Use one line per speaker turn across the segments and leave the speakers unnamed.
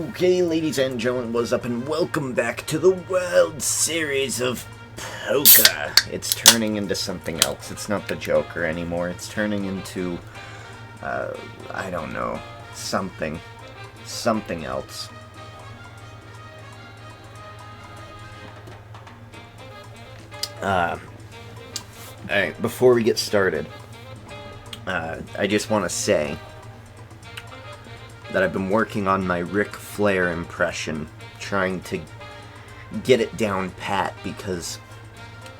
Okay, ladies and gentlemen, what's up, and welcome back to the World Series of Poker. It's turning into something else. It's not the Joker anymore. It's turning into, I don't know, something else. Alright, before we get started, I just want to say that I've been working on my Ric Flair impression, trying to get it down pat, because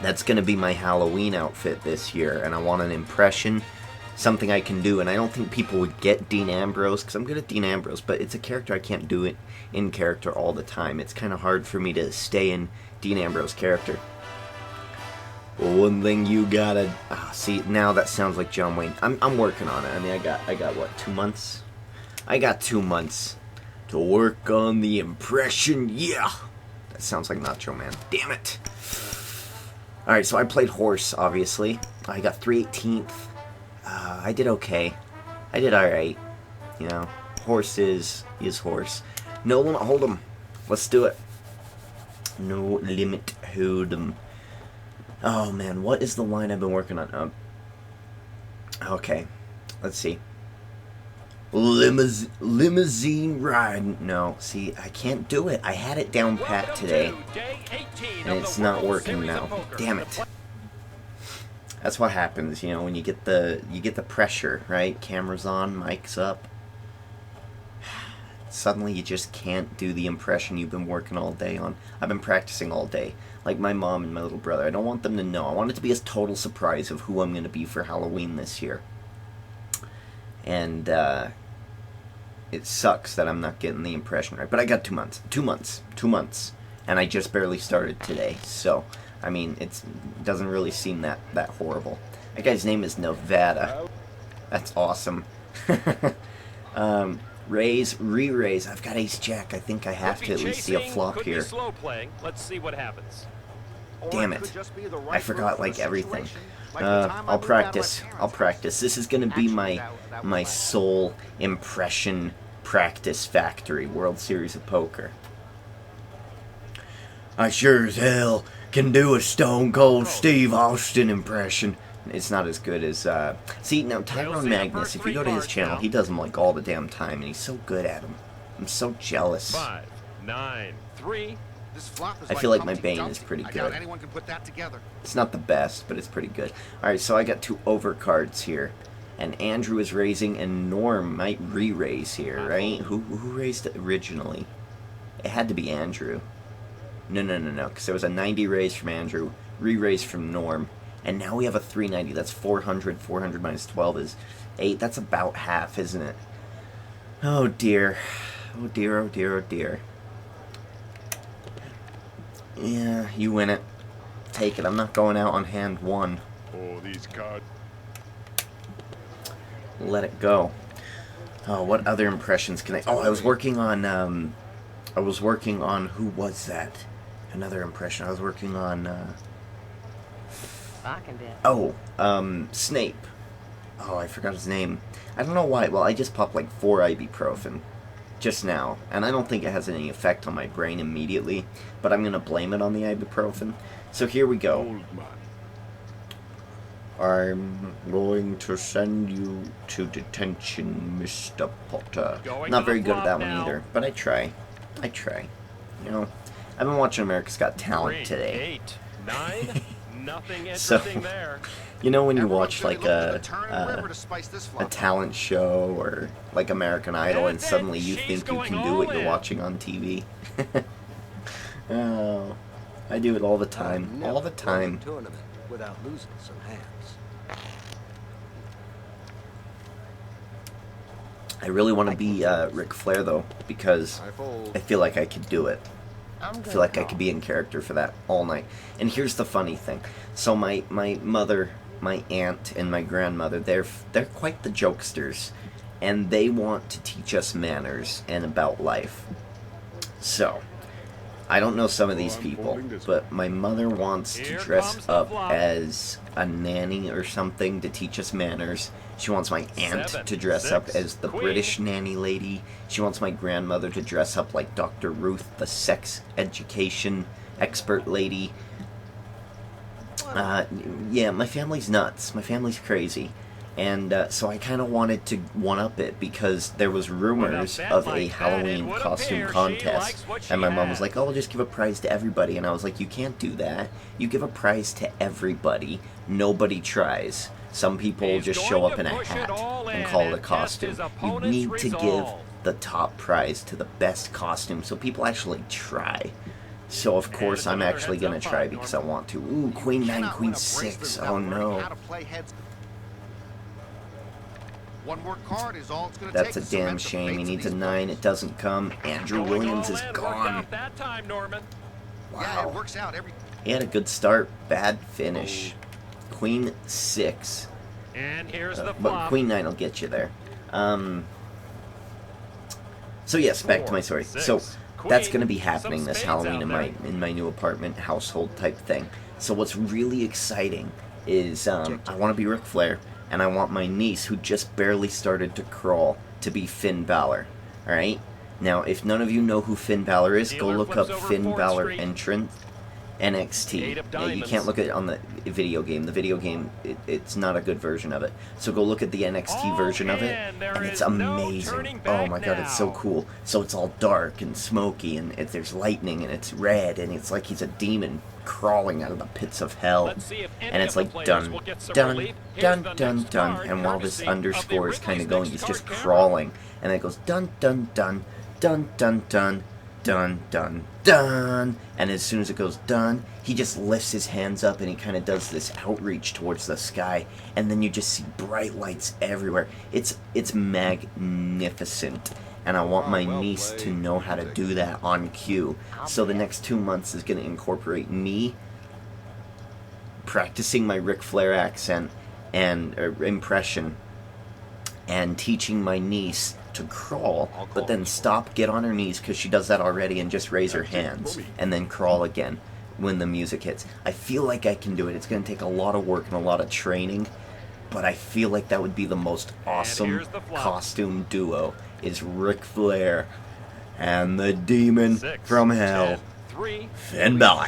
that's going to be my Halloween outfit this year, and I want an impression, something I can do, and I don't think people would get Dean Ambrose, because I'm good at Dean Ambrose, but it's a character I can't do it in character all the time. It's kind of hard for me to stay in Dean Ambrose character. One thing you gotta... see, now that sounds like John Wayne. I'm working on it. I mean, I got what, 2 months? I got 2 months to work on the impression, yeah! That sounds like Nacho Man. Damn it! Alright, so I played horse, obviously. I got 3/18. I did okay. I did alright. You know, horse is horse. No limit hold'em. Let's do it. No limit hold'em. Oh man, what is the line I've been working on? Okay, let's see. Limousine ride. No, see, I can't do it. I had it down pat today, and it's not working now. Damn it. That's what happens, you know, when you get the pressure, right? Camera's on, mic's up. Suddenly you just can't do the impression you've been working all day on. I've been practicing all day. Like my mom and my little brother. I don't want them to know. I want it to be a total surprise of who I'm going to be for Halloween this year. And, it sucks that I'm not getting the impression right. But I got 2 months. 2 months. 2 months. And I just barely started today. So, I mean, it doesn't really seem that horrible. That guy's name is Nevada. That's awesome. Raise, re-raise. I've got ace-jack. I think I have to at least see a flop here.
Let's see what happens.
Damn it. I forgot, like, everything. I'll practice. This is gonna be my sole impression practice factory, World Series of Poker. I sure as hell can do a Stone Cold Steve Austin impression. It's not as good as, see, now, Tyrone Magnus, if you go to his channel, he does them, like, all the damn time, and he's so good at them. I'm so jealous.
5, 9, 3.
I feel like my Bane is pretty good. It's not the best, but it's pretty good. Alright, so I got 2 overcards here. And Andrew is raising, and Norm might re-raise here, right? Who raised it originally? It had to be Andrew. No, because there was a 90 raise from Andrew, re-raise from Norm. And now we have a 390. That's 400. 400 minus 12 is 8. That's about half, isn't it? Oh, dear. Oh, dear, oh, dear, oh, dear. Yeah, you win it. Take it. I'm not going out on hand 1.
Oh, these cards.
Let it go. Oh, what other impressions can I... Oh, I was working on, who was that? Another impression. I was working on, Snape. Oh, I forgot his name. I don't know why. Well, I just popped like 4 ibuprofen just now, and I don't think it has any effect on my brain immediately, but I'm going to blame it on the ibuprofen. So here we go. I'm going to send you to detention, Mr. Potter. Not very good at that one either, but I try. You know, I've been watching America's Got Talent today.
8, 9. Nothing
So,
there.
you know when you watch like a talent show or like American Idol and suddenly you think you can do what you're watching on TV? Oh, I do it all the time. All the time.
Without losing some hands.
I really want to be Ric Flair though, because I feel like I could do it. I feel like I could be in character for that all night. And here's the funny thing. So my mother, my aunt, and my grandmother, they're quite the jokesters. And they want to teach us manners and about life. So, I don't know some of these people, but my mother wants to dress up as a nanny or something to teach us manners. She wants my aunt to dress up as the British nanny lady. She wants my grandmother to dress up like Dr. Ruth, the sex education expert lady. Yeah, my family's nuts. My family's crazy. And so I kind of wanted to one-up it because there was rumors of a Halloween costume contest. And my mom was like, oh, we'll just give a prize to everybody. And I was like, you can't do that. You give a prize to everybody. Nobody tries. Some people just show up in a hat and call it a costume. You need to give the top prize to the best costume so people actually try. So of course I'm actually going to try because I want to. Ooh, Queen 9, Queen 6. Oh no.
One more card is all it's going to
That's
take
a
to
damn
cement the
shame. He
fates of
needs a
these
9. It doesn't come. Andrew Williams is gone.
That time, Norman.
Yeah, it
Wow.
works out every.
He had a good start. Bad finish. Queen 6.
And here's the
But
flop.
Queen 9 will get you there. So yes, back to my story. So that's going to be happening this Halloween in my new apartment household type thing. So what's really exciting is I want to be Ric Flair, and I want my niece, who just barely started to crawl, to be Finn Balor. All right. Now, if none of you know who Finn Balor is, go look up Finn Balor entrant NXT. Yeah, you can't look at it on the video game. The video game, it's not a good version of it. So go look at the NXT version of it, and it's amazing. Oh my god, it's so cool. So it's all dark and smoky, and there's lightning, and it's red, and it's like he's a demon crawling out of the pits of hell. And it's like dun, dun, dun, dun, dun. And while this underscore is kind of going, he's just crawling. And then it goes dun, dun, dun, dun, dun, dun. Dun, dun, dun. And as soon as it goes done, he just lifts his hands up and he kind of does this outreach towards the sky, and then you just see bright lights everywhere. It's magnificent, and I want my niece to know how to do that on cue. So the next 2 months is going to incorporate me practicing my Ric Flair accent and impression, and teaching my niece to crawl, but then stop, get on her knees, because she does that already, and just raise her hands, and then crawl again when the music hits. I feel like I can do it. It's going to take a lot of work and a lot of training, but I feel like that would be the most awesome costume duo, is Ric Flair and the demon from hell, Finn Balor.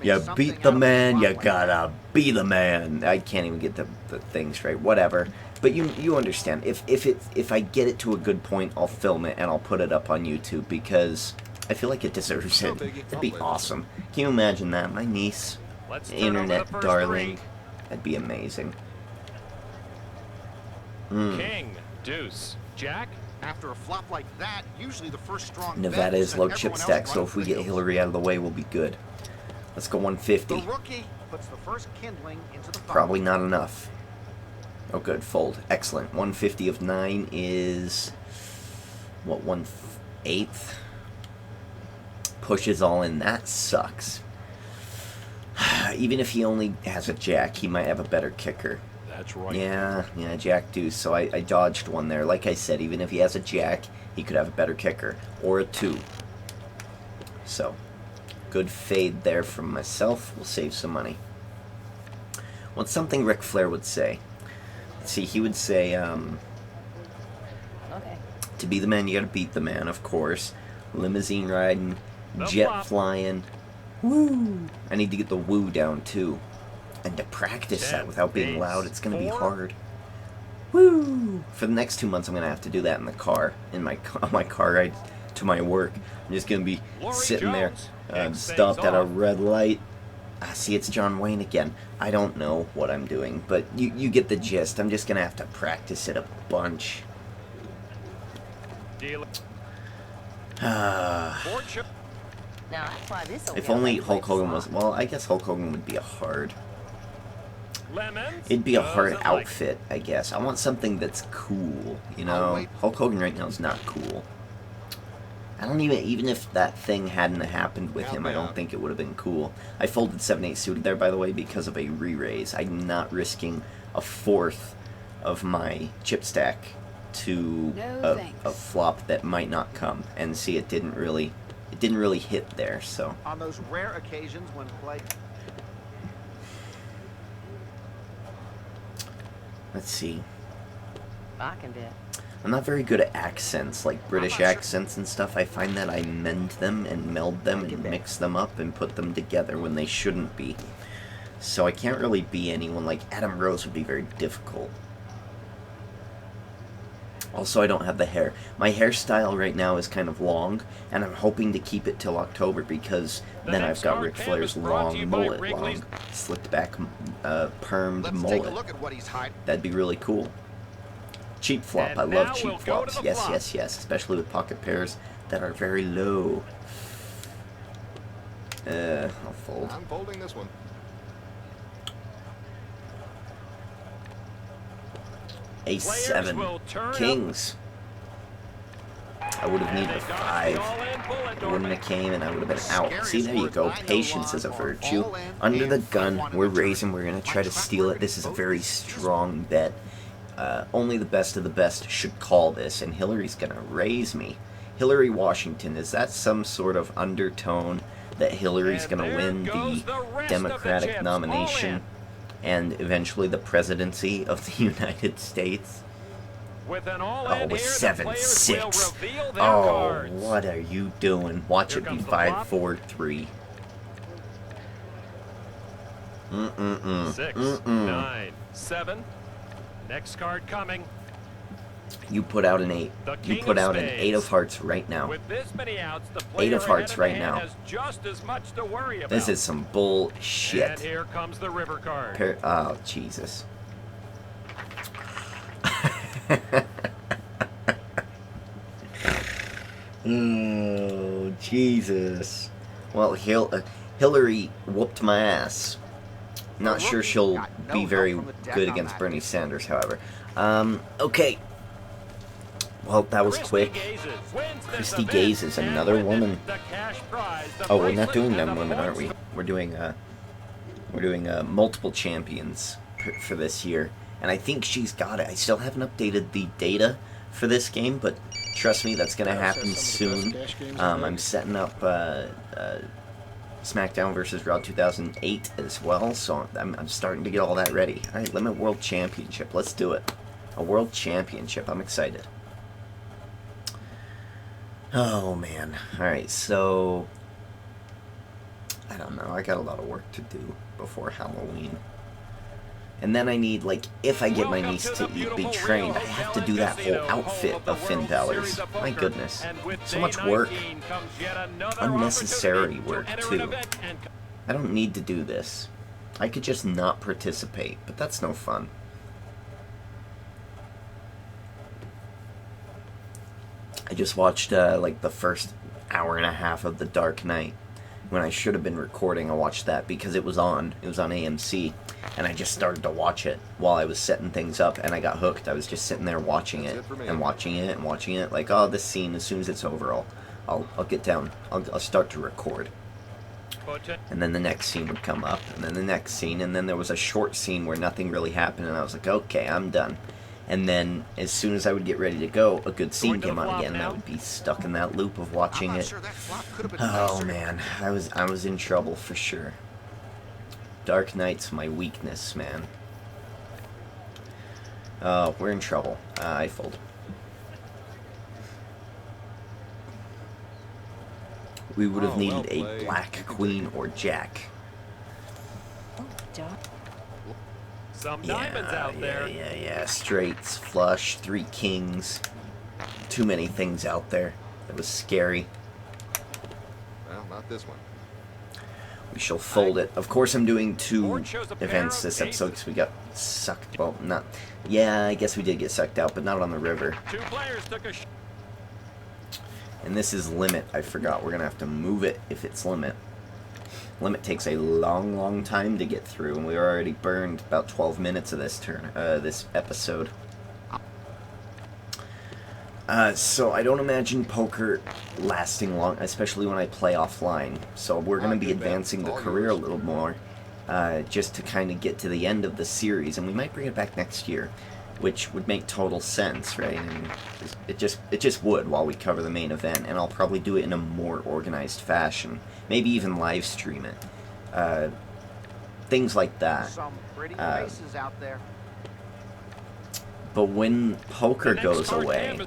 You beat the man, you gotta be the man. I can't even get the things right. Whatever. But you understand. If I get it to a good point, I'll film it and I'll put it up on YouTube because I feel like it deserves it. That'd be awesome. Can you imagine that? My niece, internet darling. That'd be amazing.
King, deuce, jack.
After a flop like that, usually the first strong.
Nevada is low chip stack, so if we get Hillary out of the way, we'll be good. Let's go 150.
The rookie puts the first kindling into the fire.
Probably not enough. Oh, good. Fold. Excellent. 150 of 9 is... what, 1/8? Pushes all in. That sucks. Even if he only has a jack, he might have a better kicker.
That's right.
Yeah, jack deuce. So I dodged one there. Like I said, even if he has a jack, he could have a better kicker. Or a 2. So, good fade there from myself. We'll save some money. What's something Ric Flair would say? Let's see, he would say,
Okay.
to be the man, you gotta beat the man, of course. Limousine riding, jet flying. Woo! I need to get the woo down, too. And to practice that without being loud, it's going to be hard. Woo! For the next 2 months, I'm going to have to do that in the car. On my car ride to my work. I'm just going to be sitting there, stopped at a red light. See, it's John Wayne again. I don't know what I'm doing, but you get the gist. I'm just going to have to practice it a bunch.
Now that's why this.
If only Hulk Hogan was... Well, I guess Hulk Hogan would be a hard... It'd be a hard outfit, I guess. I want something that's cool, you know? Hulk Hogan right now is not cool. I don't even if that thing hadn't happened with him, I don't think it would have been cool. I folded 7-8 suited there, by the way, because of a re-raise. I'm not risking a fourth of my chip stack to a flop that might not come. And see, it didn't really hit there, so...
On those rare occasions when play.
Let's see.
I can bet.
I'm not very good at accents, like British accents and stuff. I find that I mend them and meld them and mix them up and put them together when they shouldn't be. So I can't really be anyone like Adam Rose would be very difficult. Also, I don't have the hair. My hairstyle right now is kind of long, and I'm hoping to keep it till October because then I've got Ric Flair's long mullet, long, slicked back, permed
Let's
mullet.
take a look at what he's hiding.
That'd be really cool. Cheap flop.
And
I love
now
cheap
we'll go
flops.
to the
Yes,
flop.
yes, yes. Especially with pocket pairs that are very low. I'll fold.
I'm folding this one.
Ace
Players
7.
will turn up.
Kings. I would have
And
needed
they
a
dodged
5.
the all-in bullet,
It wouldn't
Norman.
have came and I would have been out.
Scariest
See, there you
word
go.
I know
Patience is a
on
virtue.
all in
Under the
and
gun,
one
we're
in the
raising. We're going to try to steal it. This is a very strong bet. Only the best of the best should call this, and Hillary's going to raise me. Hillary Washington, is that some sort of undertone that Hillary's
And
going to
there
win
goes
the
the rest of the
Democratic
chips, all
nomination
in.
and eventually the presidency of the United States?
With an all
Oh,
in
with
here, the
7-6.
players will reveal their
Oh,
cards.
what are you doing? Watch
Here
it be
comes the
5-4-3. Mm-mm-mm.
6,
Mm-mm.
9, 7. Next card coming.
You put out an 8.
The
You
king
put
of
out an 8 of
spades.
hearts right now.
With this many outs, the
8
player
of hearts
ahead
right
the
now.
hand has just as much to worry about.
This is some
And
bullshit.
here comes the river card.
Oh, Jesus. Oh, Jesus. Well, Hillary whooped my ass. Not sure she'll be very good against Bernie Sanders, however. Okay. Well, that was quick. Christy Gazes, another woman. Oh, we're not doing them women, aren't we? We're doing multiple champions for this year, and I think she's got it. I still haven't updated the data for this game, but trust me, that's gonna happen soon. I'm setting up SmackDown vs. Raw 2008 as well, so I'm starting to get all that ready. All right, Limit World Championship. Let's do it. A World Championship. I'm excited. Oh, man. Alright, so I don't know. I got a lot of work to do before Halloween. And then I need, like, if I get my niece to be trained, I have to do that whole outfit of Finn Balor's. My goodness. So much work. Unnecessary work, too. I don't need to do this. I could just not participate, but that's no fun. I just watched, like, the first hour and a half of The Dark Knight. When I should have been recording, I watched that because it was on. It was on AMC. And I just started to watch it while I was setting things up, and I got hooked. I was just sitting there watching it, and watching it, and watching it. Like, oh, this scene, as soon as it's over, I'll get down. I'll start to record. And then the next scene would come up, and then the next scene, and then there was a short scene where nothing really happened, and I was like, okay, I'm done. And then, as soon as I would get ready to go, a good scene came on again, and I would be stuck in that loop of watching
I'm not
it.
sure that flop could have been
Oh
nicer.
man, I was in trouble for sure. Dark Knight's my weakness, man. Oh, we're in trouble. I fold. We would have
Oh, well
needed a
played.
black queen or jack.
Oh, darn.
Some diamonds out there.
Yeah. Straights, flush, 3 kings. Too many things out there. It was scary.
Well, not this one.
We shall fold it. Of course, I'm doing 2
Board shows a pair
events
of
this episode
aces.
because we got sucked. Well, not. Yeah, I guess we did get sucked out, but not on the river.
2 players took a
And this is limit. I forgot. We're going to have to move it if it's limit. Limit takes a long time to get through, and we already burned about 12 minutes of this this episode. So I don't imagine poker lasting long, especially when I play offline. So we're going to be advancing the career a little more, just to kind of get to the end of the series, and we might bring it back next year, which would make total sense, right? And it just would while we cover the main event, and I'll probably do it in a more organized fashion, maybe even live stream it, things like that.
Some pretty
Uh,
faces out there.
But when poker
The next
goes
card
away,
canvas.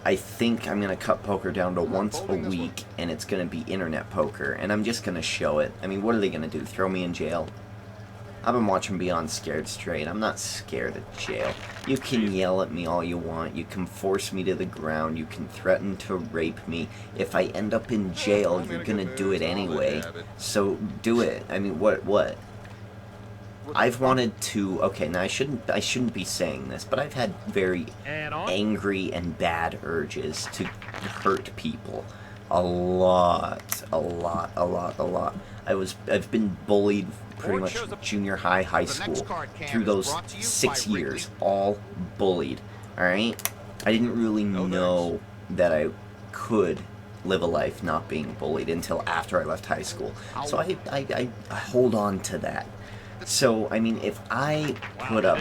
I think I'm going to cut poker down to
I'm not
once a
folding this
week, and it's going to be internet poker, and I'm just going to show it. I mean, what are they going to do? Throw me in jail? I've been watching Beyond Scared Straight. I'm not scared of jail. You can yell at me all you want. You can force me to the ground. You can threaten to rape me. If I end up in jail,
I'm in
you're
a
going to
good
do
mood,
it
so I'll let you
anyway.
have it.
So do it. I mean, what? I've wanted to. Okay, now I shouldn't be saying this, but I've had very
And on.
angry and bad urges to hurt people. A lot. I've been bullied pretty much junior high, high
The next
school
card can
through
is
those
brought to you
6
by
years,
Wrigley.
all bullied. All right, I didn't really
No
know that I could live a life not being bullied until after I left high school. So I hold on to that. So, I mean, if I put up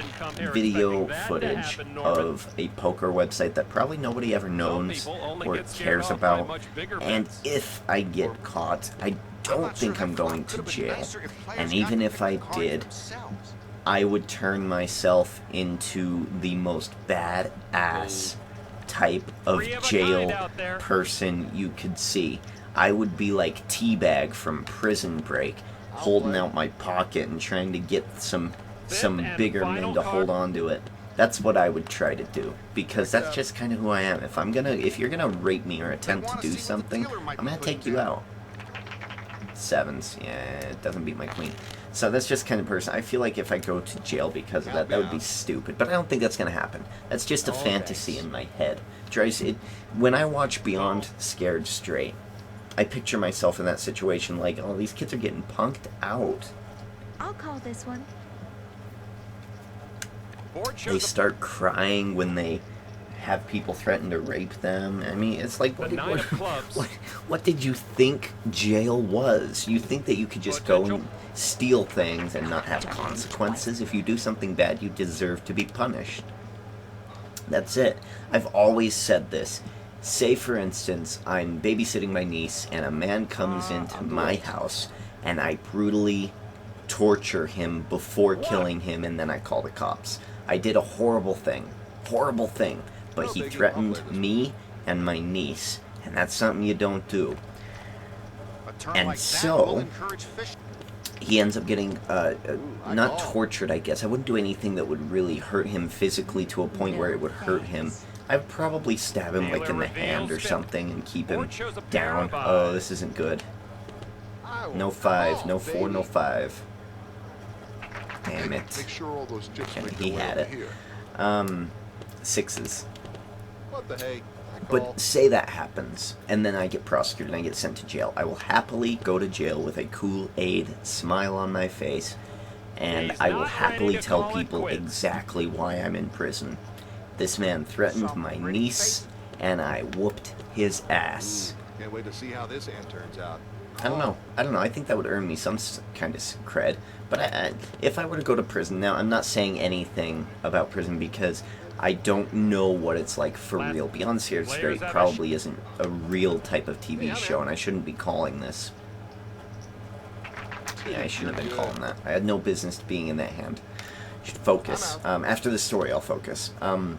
video footage of a poker website that probably nobody ever knows or cares about, and if I get caught, I don't think I'm going to jail. And even if I did, I would turn myself into the most badass type of jail person you could see. I would be like Teabag from Prison Break, holding out my pocket and trying to get some bigger men to hold on to it. That's what I would try to do, because that's just kind of who I am. If you're gonna rape me or attempt to do something, I'm gonna take you out. Sevens, yeah, it doesn't beat my queen. So that's just kind of person. I feel like if I go to jail because of that, that would be stupid. But I don't think that's gonna happen. That's just a fantasy in my head. When I watch Beyond Scared Straight, I picture myself in that situation like, oh, these kids are getting punked out.
I'll call this one.
Board shows
They
a-
start crying when they have people threaten to rape them. I mean, it's like,
The nine of clubs.
what did you think jail was? You think that you could just go and steal things and not have consequences? If you do something bad, you deserve to be punished. That's it. I've always said this. Say, for instance, I'm babysitting my niece, and a man comes into my house, and I brutally torture him before killing him, and then I call the cops. I did a horrible thing, but he threatened me and my niece, and that's something you don't do.
A term
And
like that
so-
will encourage fish.
He ends up getting, not tortured, I guess. I wouldn't do anything that would really hurt him physically to a point where it would hurt him. I would probably stab him, like, in the hand or something and keep him down. Oh, this isn't good. No 5, no 4, no 5. Damn it.
Make sure all those chips
And
make
he
their way
had
over
it.
here.
6s.
What the hey? I call.
But say that happens, and then I get prosecuted and I get sent to jail. I will happily go to jail with a Kool-Aid smile on my face, and
He's
I will
not
happily
ready to
tell
call it
people
quits.
exactly why I'm in prison. This man threatened my niece, and I whooped his ass.
Can't wait to see how this end turns out.
I don't know. I think that would earn me some kind of cred. But if I were to go to prison, now I'm not saying anything about prison because I don't know what it's like for real. Beyond Scared Straight probably isn't a real type of TV show, and I shouldn't be calling this. Yeah, I shouldn't have been calling that. I had no business being in that hand. Should focus. After the story, I'll focus. I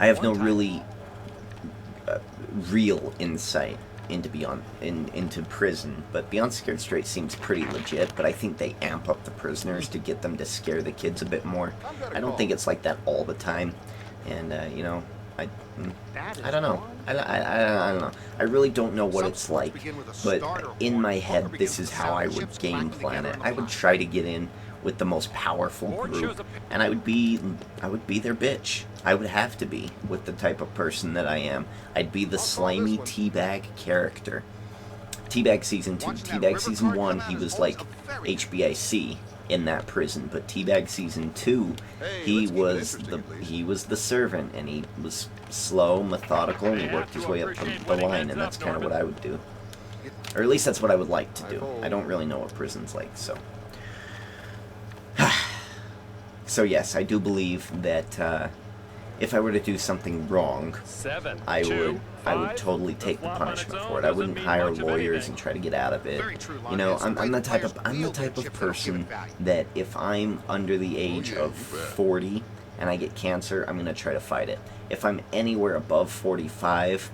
have no really real insight into prison, but Beyond Scared Straight seems pretty legit. But I think they amp up the prisoners to get them to scare the kids a bit more. I don't think it's like that all the time, and you know, I don't know. I don't know. I really don't know what it's like, but in my head, this is how I would game plan it. I would try to get in with the most powerful group, and I would be their bitch. I would have to be, with the type of person that I am. I'd be the slimy Teabag character. Teabag Season 2. Teabag Season 1, he was like HBIC in that prison, but Teabag Season 2, he was the servant, and he was slow, methodical, and he worked his way up the line, and that's kind of what I would do. Or at least that's what I would like to do. I don't really know what prison's like, so... So yes, I do believe that if I were to do something wrong,
7,
I
2,
would
5.
totally take the
flop on
punishment
its
for
own
it. I
doesn't
wouldn't
mean
hire
much of
lawyers
anything.
and try to get out of it.
Very true,
You know,
Lonnie.
I'm the
It's
type
the
of
way
I'm the
the
type of
players feel
person
given value.
that if I'm under the age
yeah,
of
you bet.
40 and I get cancer, I'm gonna try to fight it. If I'm anywhere above 45,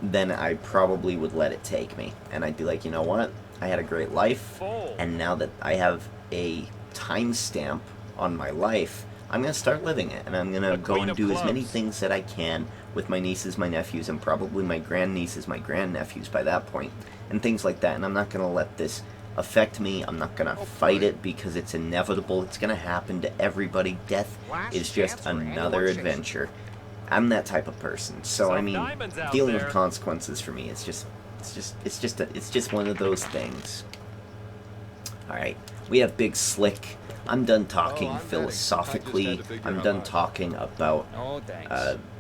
then I probably would let it take me, and I'd be like, you know what? I had a great life,
Fold.
and now that I have a timestamp on my life, I'm gonna start living it, and I'm gonna
The
go
queen
and
of
do as many
clubs.
things that I can with my nieces, my nephews, and probably my grandnieces, my grandnephews by that point, and things like that. And I'm not gonna let this affect me. I'm not gonna fight it because it's inevitable. It's gonna happen to everybody. Death
Last
is just
chance for anyone
another
chasing.
adventure. I'm that type of person. So I
Some
mean,
diamonds out
dealing with
there.
consequences for me, it's just one of those things. All right, we have Big Slick. I'm done talking
Oh, I'm betting.
philosophically.
I just had to figure
I'm
out
done
mine.
talking about.
Oh, thanks.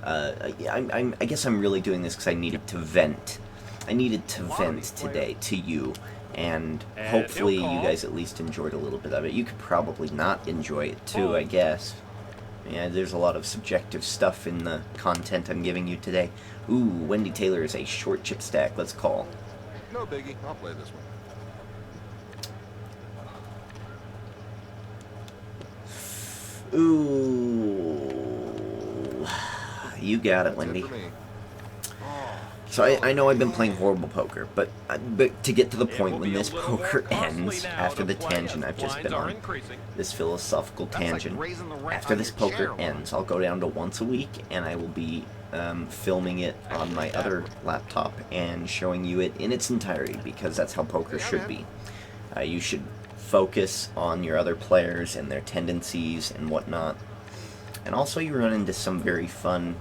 I guess I'm really doing this because I needed to vent. I needed to
lot of
vent
these
today to you, and
And
hopefully
he'll
you
call.
guys at least enjoyed a little bit of it. You could probably not enjoy it too, I
Fold.
guess. Yeah, there's a lot of subjective stuff in the content I'm giving you today. Ooh, Wendy Taylor is a short chip stack. Let's call.
No biggie. I'll play this one.
Ooh, you got it,
That's
Wendy.
it for me.
So I know I've been playing horrible poker, but to get to the
It
point
will
when
be a
this
little
poker
more costly
ends,
now
after
to
the
play
tangent
as
I've just
blinds
been
are
on,
increasing.
this philosophical
That's like
tangent,
raising the rent
after
on
this
your
poker
chair, Lon.
ends, I'll go down to once a week, and I will be filming it on my other laptop and showing you it in its entirety, because that's how poker
Yeah,
should
man.
be. You should focus on your other players and their tendencies and whatnot. And also you run into some very fun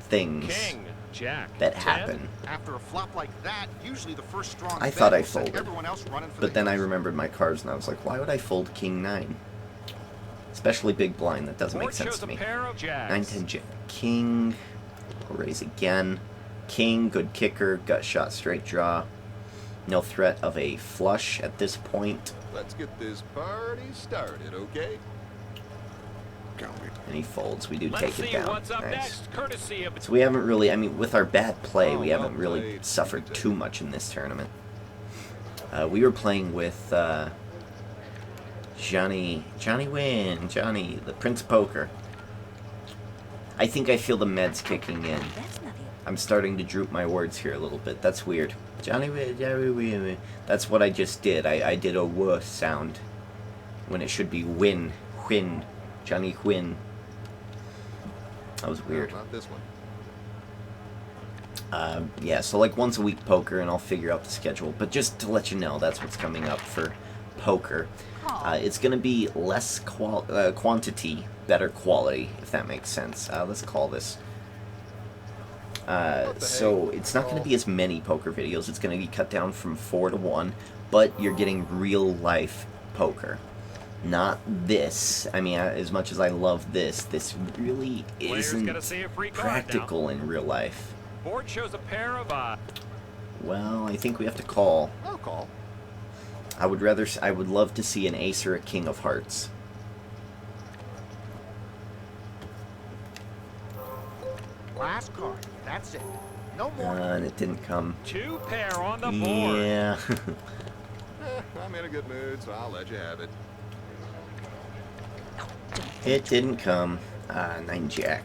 things
King, Jack,
that
10.
happen.
After a flop like that, usually the first strong
I
bet
thought I
will send
folded,
everyone else running for
but
the
then I
hills.
remembered my cards and I was like, why would I fold King 9? Especially big blind, that doesn't make
Board
sense
shows
to
a
me.
pair of jacks.
9, 10, Jack. King, I'll raise again. King, good kicker, gut shot, straight draw. No threat of a flush at this point.
Let's get this party started, okay? Count me.
And he folds. We do
Let's
take
see
it down.
what's up
Nice.
next, courtesy of
So we haven't really, I mean, with our bad play,
Oh,
we
well
haven't really
played.
suffered
Good
too
day.
much in this tournament. We were playing with Johnny Wynn, Johnny, the Prince of Poker. I think I feel the meds kicking in.
That's nothing.
I'm starting to droop my words here a little bit. That's weird. Johnny Wynn. That's what I just did. I did a wuh sound when it should be win. Johnny Wynn. That was weird.
No, not this one.
Yeah, so like once a week poker, and I'll figure out the schedule. But just to let you know, that's what's coming up for poker. It's going to be less quantity, better quality, if that makes sense. Let's call this. So it's not going to be as many poker videos. It's going to be cut down from 4 to 1, but you're getting real life poker. Not this. I mean, as much as I love this really
Player's
isn't
gonna see a free card
practical in real life.
Board shows a pair of
Well, I think we have to call.
I'll call.
I would love to see an ace or a king of hearts.
Last card. That's it. No more.
And it didn't come.
2 pair on the board.
Yeah.
I'm in a good mood, so I'll let you have it.
It didn't come. 9 jack.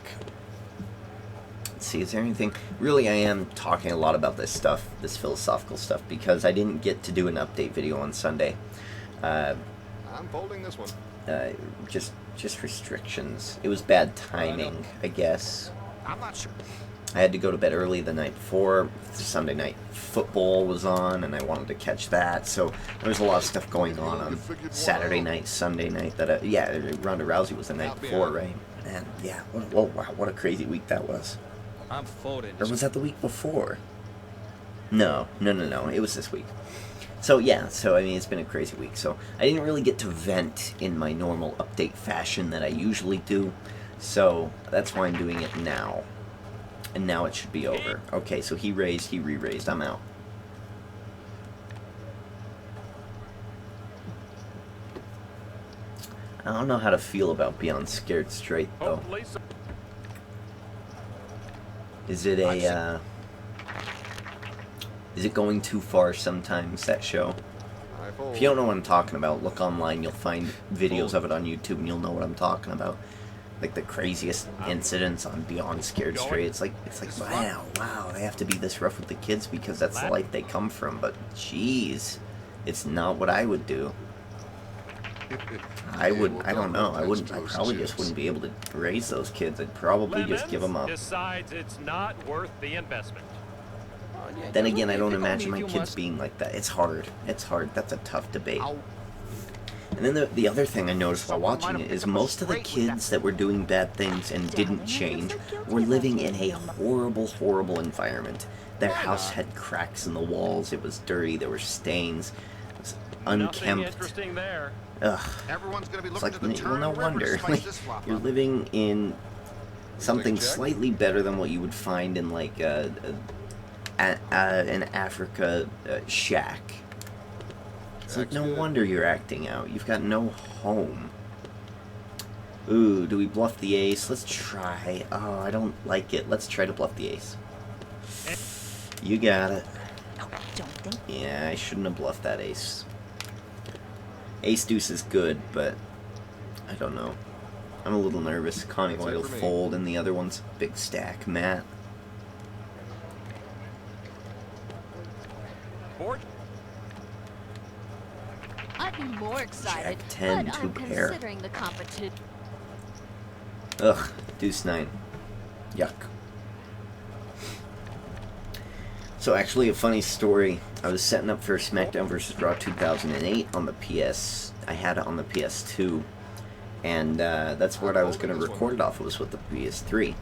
Let's see, is there anything... Really, I am talking a lot about this stuff, this philosophical stuff, because I didn't get to do an update video on Sunday.
I'm folding this one.
Just restrictions. It was bad timing, I guess.
I'm not sure.
I had to go to bed early the night before. Sunday night football was on, and I wanted to catch that. So there was a lot of stuff going on Saturday night, Sunday night. Yeah, Ronda Rousey was the night before, right? And yeah, what a crazy week that was.
I'm folding.
Or was that the week before? No. It was this week. So yeah, I mean, it's been a crazy week. So I didn't really get to vent in my normal update fashion that I usually do. So that's why I'm doing it now. And now it should be over. Okay, so he raised, he re-raised. I'm out. I don't know how to feel about beyond scared straight, though.
Hopefully,
Is it is it going too far sometimes, that show?
I fold.
If you don't know what I'm talking about, look online. You'll find videos of it on YouTube, and you'll know what I'm talking about. Like the craziest incidents on Beyond Scared Straight. It's like wow, they have to be this rough with the kids because that's the life they come from. But jeez, it's not what I would do. I don't know. I probably just wouldn't be able to raise those kids. I'd probably just give them up.
Decides it's not worth the investment.
Then again, I don't imagine my kids being like that. It's hard. It's hard. That's a tough debate. And then the other thing I noticed while watching it is most of the kids that were doing bad things and didn't change were living in a horrible, horrible environment. Their house had cracks in the walls. It was dirty. There were stains. It was
Nothing
unkempt.
interesting there.
Ugh.
Everyone's gonna be
It's
looking
like,
to the
well,
turn
no
of the river to
wonder.
slice this flop
You're
up.
living in something
Jack?
slightly better than what you would find in like an Africa shack. It's like,
Jack's
no
good.
wonder you're acting out. You've got no home. Ooh, do we bluff the ace? Let's try. Oh, I don't like it. Let's try to bluff the ace. You got it.
Oh, don't think.
Yeah, I shouldn't have bluffed that ace. Ace deuce is good, but I don't know. I'm a little nervous. Connie
That's it
White will
for me.
fold, and the other one's big stack. Matt.
Board.
I'd be more excited,
Jack 10,
but
two
I'm
pair.
considering the competition.
Ugh, deuce 9. Yuck. So actually, a funny story. I was setting up for SmackDown vs. Raw 2008 on the PS. I had it on the PS2, and that's what I was going to record it off. It was with the PS3,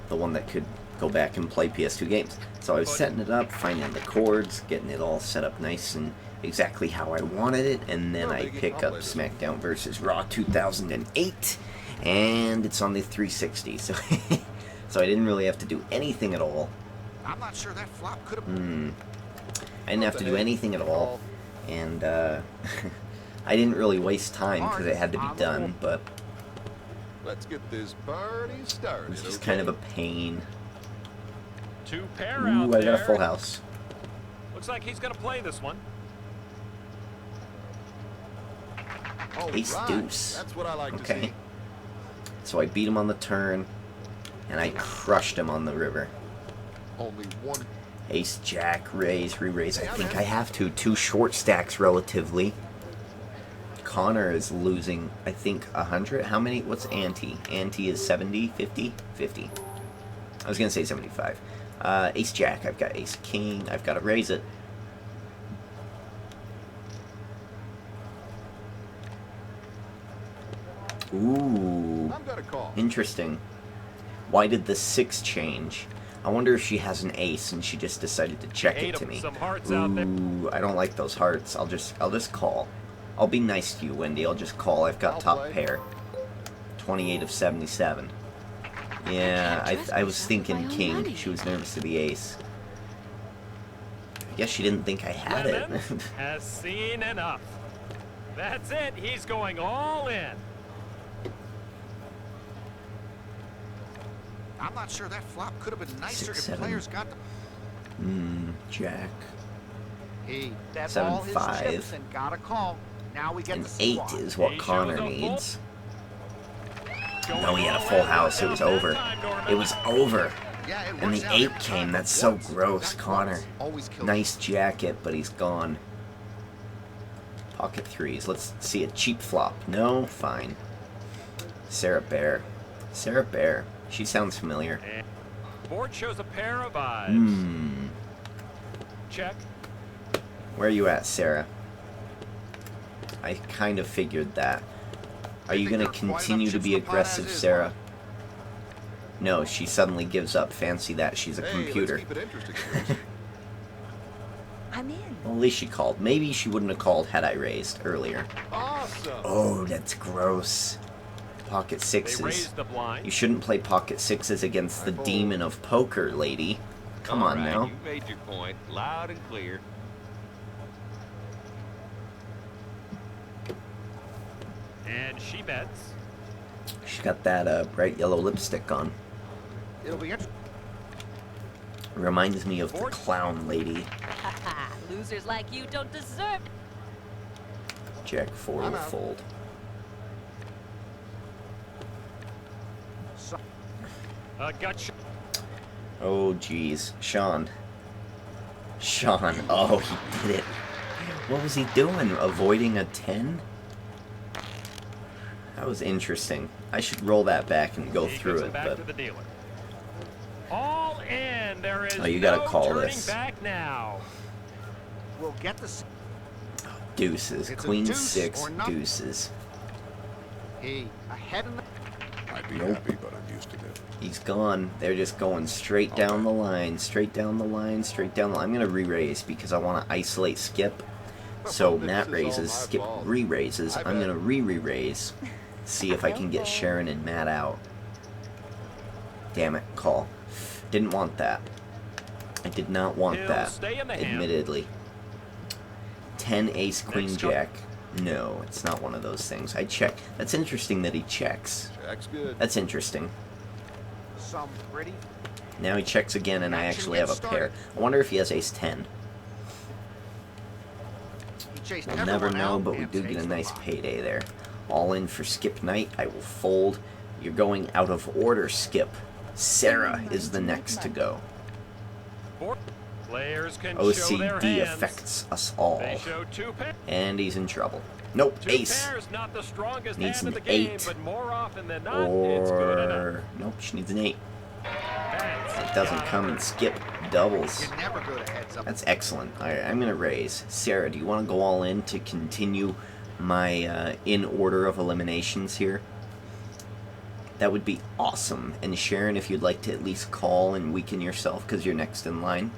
the one that could go back and play PS2 games. So I was setting it up, finding the chords, getting it all set up nice and exactly how I wanted it, and then I pick up SmackDown vs. Raw 2008, and it's on the 360. So, so I didn't really have to do anything at all.
I'm not sure that flop could have.
I didn't have to do anything at all, and I didn't really waste time because it had to be done, but
Let's get this party started.
it's just
okay?
kind of a pain.
Two pair
Ooh,
out
I
there.
got a full house.
Looks like he's going to play this one.
All
Ace
right.
deuce.
That's what I like to
Okay.
see.
So I beat him on the turn, and I crushed him on the river.
Only one.
Ace, jack, raise, re-raise. I think I have to. 2 short stacks relatively. Connor is losing, I think, 100. How many? What's ante? Ante is 70, 50? 50. I was going to say 75. Ace, jack. I've got ace, king. I've got to raise it. Ooh.
I'm gonna call.
Interesting. Why did the 6 change? I wonder if she has an ace and she just decided to check it
Eight
to
of
me.
some hearts out there.
Ooh, I don't like those hearts. I'll just call. I'll be nice to you, Wendy. I'll just call. I've got
I'll
top
play.
pair. 28 of 77. Yeah,
I can't trust
I was
myself with
thinking
my own
king.
money.
She was nervous to the ace. I guess she didn't think I had it.
Lemon has seen enough. That's it. He's going all in.
I'm not sure that flop could have been nicer
6,
if
7.
players got the.
Jack.
He bet
7,
all his
5.
chips and got a call. Now we get
An
to see
8
why.
is what
He
Connor
shows a full-
needs.
Going
No, he had a
all
full
in
house. It was
without
over.
that time, Norman.
It was over.
Yeah, it
And
works
the
out
8
every
came.
time.
That's so
Once,
gross,
that
Connor.
once always kills
Nice jacket, but he's gone. Pocket 3s. Let's see a cheap flop. No? Fine. Sarah Bear. Sarah Bear. She sounds familiar.
And board shows a pair of eyes. Check.
Where are you at, Sarah? I kind of figured that. Are you
think
going to
there are quite
continue
enough
to
chips
be
in the pot
aggressive,
as is,
Sarah?
Mark.
No, she suddenly gives up. Fancy that. She's a
Hey,
computer.
let's keep it interesting. Gracie.
I'm in.
Well, at least she called. Maybe she wouldn't have called had I raised earlier.
Awesome.
Oh, that's gross. Pocket
They
6s.
raise the blind.
You shouldn't play pocket 6s against the
I fold.
demon of poker, lady. Come on now.
You made your point, loud and clear.
And she bets.
She's got that bright yellow lipstick on.
It'll be interesting.
Reminds me of the clown lady.
Haha, losers like you don't deserve.
Jack 4
I'm
will
out.
fold.
Gut shot.
Oh, jeez. Sean. Sean. Oh, he did it. What was he doing? Avoiding a 10? That was interesting. I should roll that back and go
He
through
gives
it,
it back
but
to the dealer. All in. There is
Oh, you gotta
no
call
turning
this.
back now.
We'll get the...
deuces.
It's a
Queen
deuce
6,
or nothing.
deuces.
He ahead in the...
I'd be
Nope.
happy, but I'm used to it.
He's gone. They're just going straight down the line, straight down the line, straight down the line. I'm going to re-raise because I want to isolate Skip. So
This
Matt
is all
raises,
my
Skip
fault.
re-raises.
I
I'm going to
bet.
re-raise. See if I can get Sharon and Matt out. Damn it, call. Didn't want that. I did not want
He'll
that,
stay in the hand.
admittedly. 10 ace queen
Next card.
jack. No, it's not one of those things. I check. That's interesting that he checks.
Check's good.
That's interesting.
Some pretty...
Now he checks again, and I
Action
actually have a
gets
pair.
started.
I wonder if he has ace 10.
He chased
We'll never
everyone
know,
out
but we
and
do get
takes
a
the
nice
bot.
payday there. All in for Skip Knight. I will fold. You're going out of order, Skip. Sarah is the next to go.
Players can show their
OCD
hands.
affects us all.
They show two pairs.
And he's in trouble. Nope,
Two
ace.
pairs, not the strongest
Needs
hand of
an
the game,
8.
but more often than not, it's good enough.
Or... nope, she needs an 8.
That's
It doesn't come and Skip doubles.
You never go to heads up.
That's excellent. Alright, I'm going to raise. Sarah, do you want to go all in to continue my in order of eliminations here? That would be awesome. And Sharon, if you'd like to at least call and weaken yourself because you're next in line.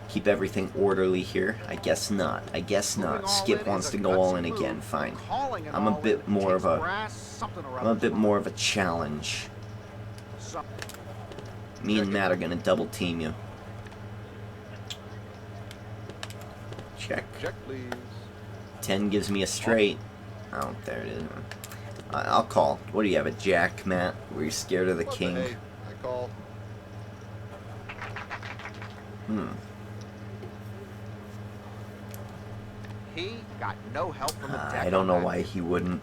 Keep everything orderly here. I guess not. I guess
Moving
not.
all
Skip
in
wants
is
to
a
go all
gutsy
in
move.
again. Fine.
Calling an
I'm a
all
bit
in
more
takes
of a...
brass, something or
I'm a
other's
bit
wrong.
more of a challenge.
Some-
Me and Matt are going to double team you. Check.
Check, please.
10 gives me a straight. Oh, there it is. I'll call. What do you have, a jack, Matt? Were you scared of the
What
king?
hey? I call.
He got no help from the deck.
I don't
on
know
that.
why he wouldn't.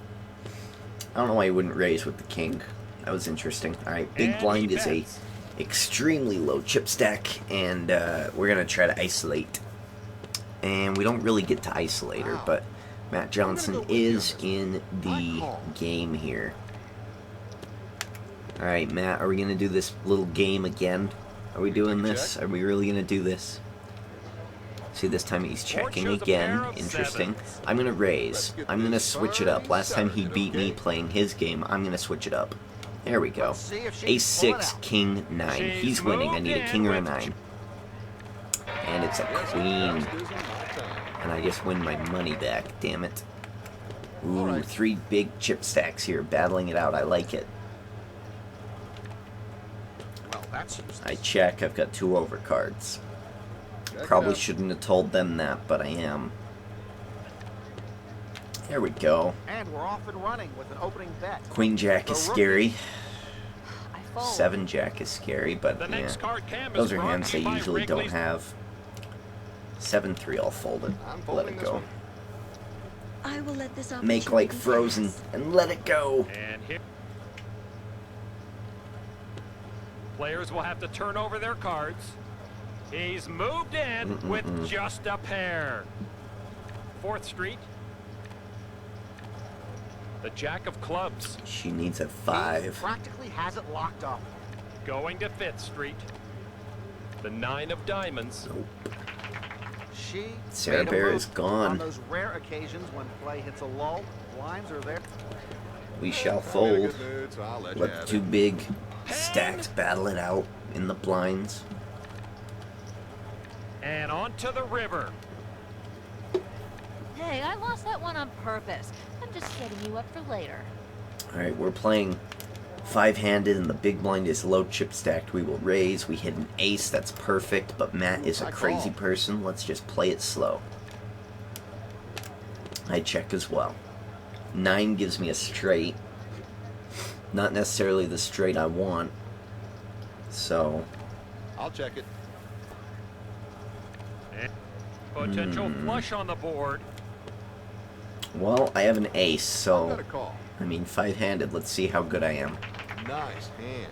I don't know why he wouldn't raise with the king. That was interesting. All right, big
And
blind
he
is a
bets.
extremely low chip stack, and we're gonna try to isolate. And we don't really get to isolate her,
Wow.
but Matt Johnson
go with you on
is
this
in the
call.
game here. All right, Matt, are we gonna do this little game again? Are we doing this?
Check.
Are we really gonna do this? See, this time he's checking
shows a
again.
pair of
Interesting.
sevens.
I'm gonna raise.
Let's get
I'm gonna
this
switch it up.
party
Last time he
started,
beat me
okay?
playing his game. I'm gonna switch it up. There we go.
Let's see if she
Ace
can pull it
6,
out.
King 9.
She's
He's winning. I
moved
need a
in
king or a
with
9. And it's a
Yes,
queen.
I'm losing my time.
And I just win my money back. Damn it. Ooh,
Alright.
3 big chip stacks here. Battling it out. I like it.
Well, that's useless.
I check. I've got 2 overcards.
Check
Probably
out.
shouldn't have told them that, but I am. There we go.
And we're off and running with an opening bet.
Queen Jack is
The rookie.
scary.
I fold.
7 Jack is scary, but
The
yeah.
next card cam is
Those are
brought
hands
to
they
you by
usually don't
Wrigley's.
have. 7-3, I'll fold it.
I'm
Let
folding
it
this
go.
one.
I will let this
Make like
opportunity
Frozen
pass.
and let it go.
And here. Players will have to turn over their cards. He's moved in with just a pair. 4th Street. The Jack of Clubs
She needs a
He
5.
practically has it locked up.
going to 5th Street. The 9 of Diamonds.
She
Sarah
made a
Bear
move.
is gone.
On those rare occasions when play hits a lull, blinds are there.
We shall
I'm in a
fold.
good mood, so I'll let you
Let the
have
2
it.
big stacks battle it out in the blinds.
And on to the river.
Hey, I lost that one on purpose. I'm just setting you up for later.
Alright, we're playing 5-handed and the big blind is low chip stacked. We will raise. We hit an ace. That's perfect. But Matt is a
I
crazy
call.
person. Let's just play it slow. I check as well. 9 gives me a straight. Not necessarily the straight I want. So,
I'll check it.
Potential flush on the board.
Well, I have an ace,
I've
so
got a call.
I mean, five-handed. Let's see how good I am.
Nice hand.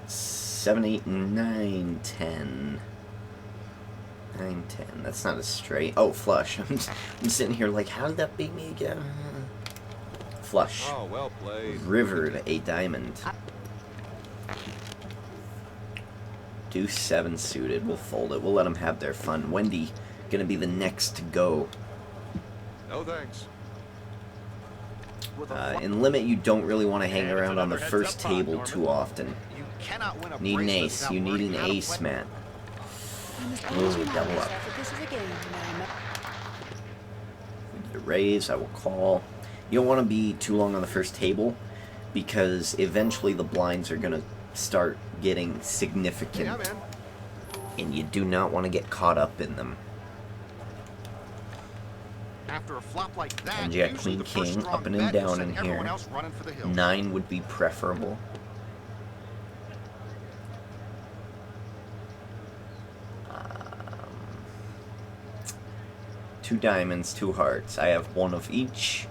7, 8, 9, 10. 9, 10. That's not a straight. Oh, flush. I'm sitting here like, how did that beat me again? Flush.
Oh, well played.
Rivered a diamond. Deuce 7 suited. We'll fold it. We'll let them have their fun. Wendy, gonna be the next to go.
No thanks.
With a
In limit, you don't really want to hang
And it's
around on the
another
first
heads-up pot,
table
Norman.
too often.
you cannot win a
Need an
bracelet
ace.
without
You need
learning
an
how to
ace,
play.
Matt.
You must
Ooh,
always remind
double up.
yourself that this is a game, Mary.
We need a raise. I will call. You don't want to be too long on the first table because eventually the blinds are going to start getting significant,
Yeah, man.
and you do not want to get caught up in them.
After a flop like that,
And you got
usually
queen,
the first
king,
strong
up and
bet will
down
send
in
everyone
here.
else running for the hills.
9 would be preferable. Two diamonds, 2 hearts. I have one of each.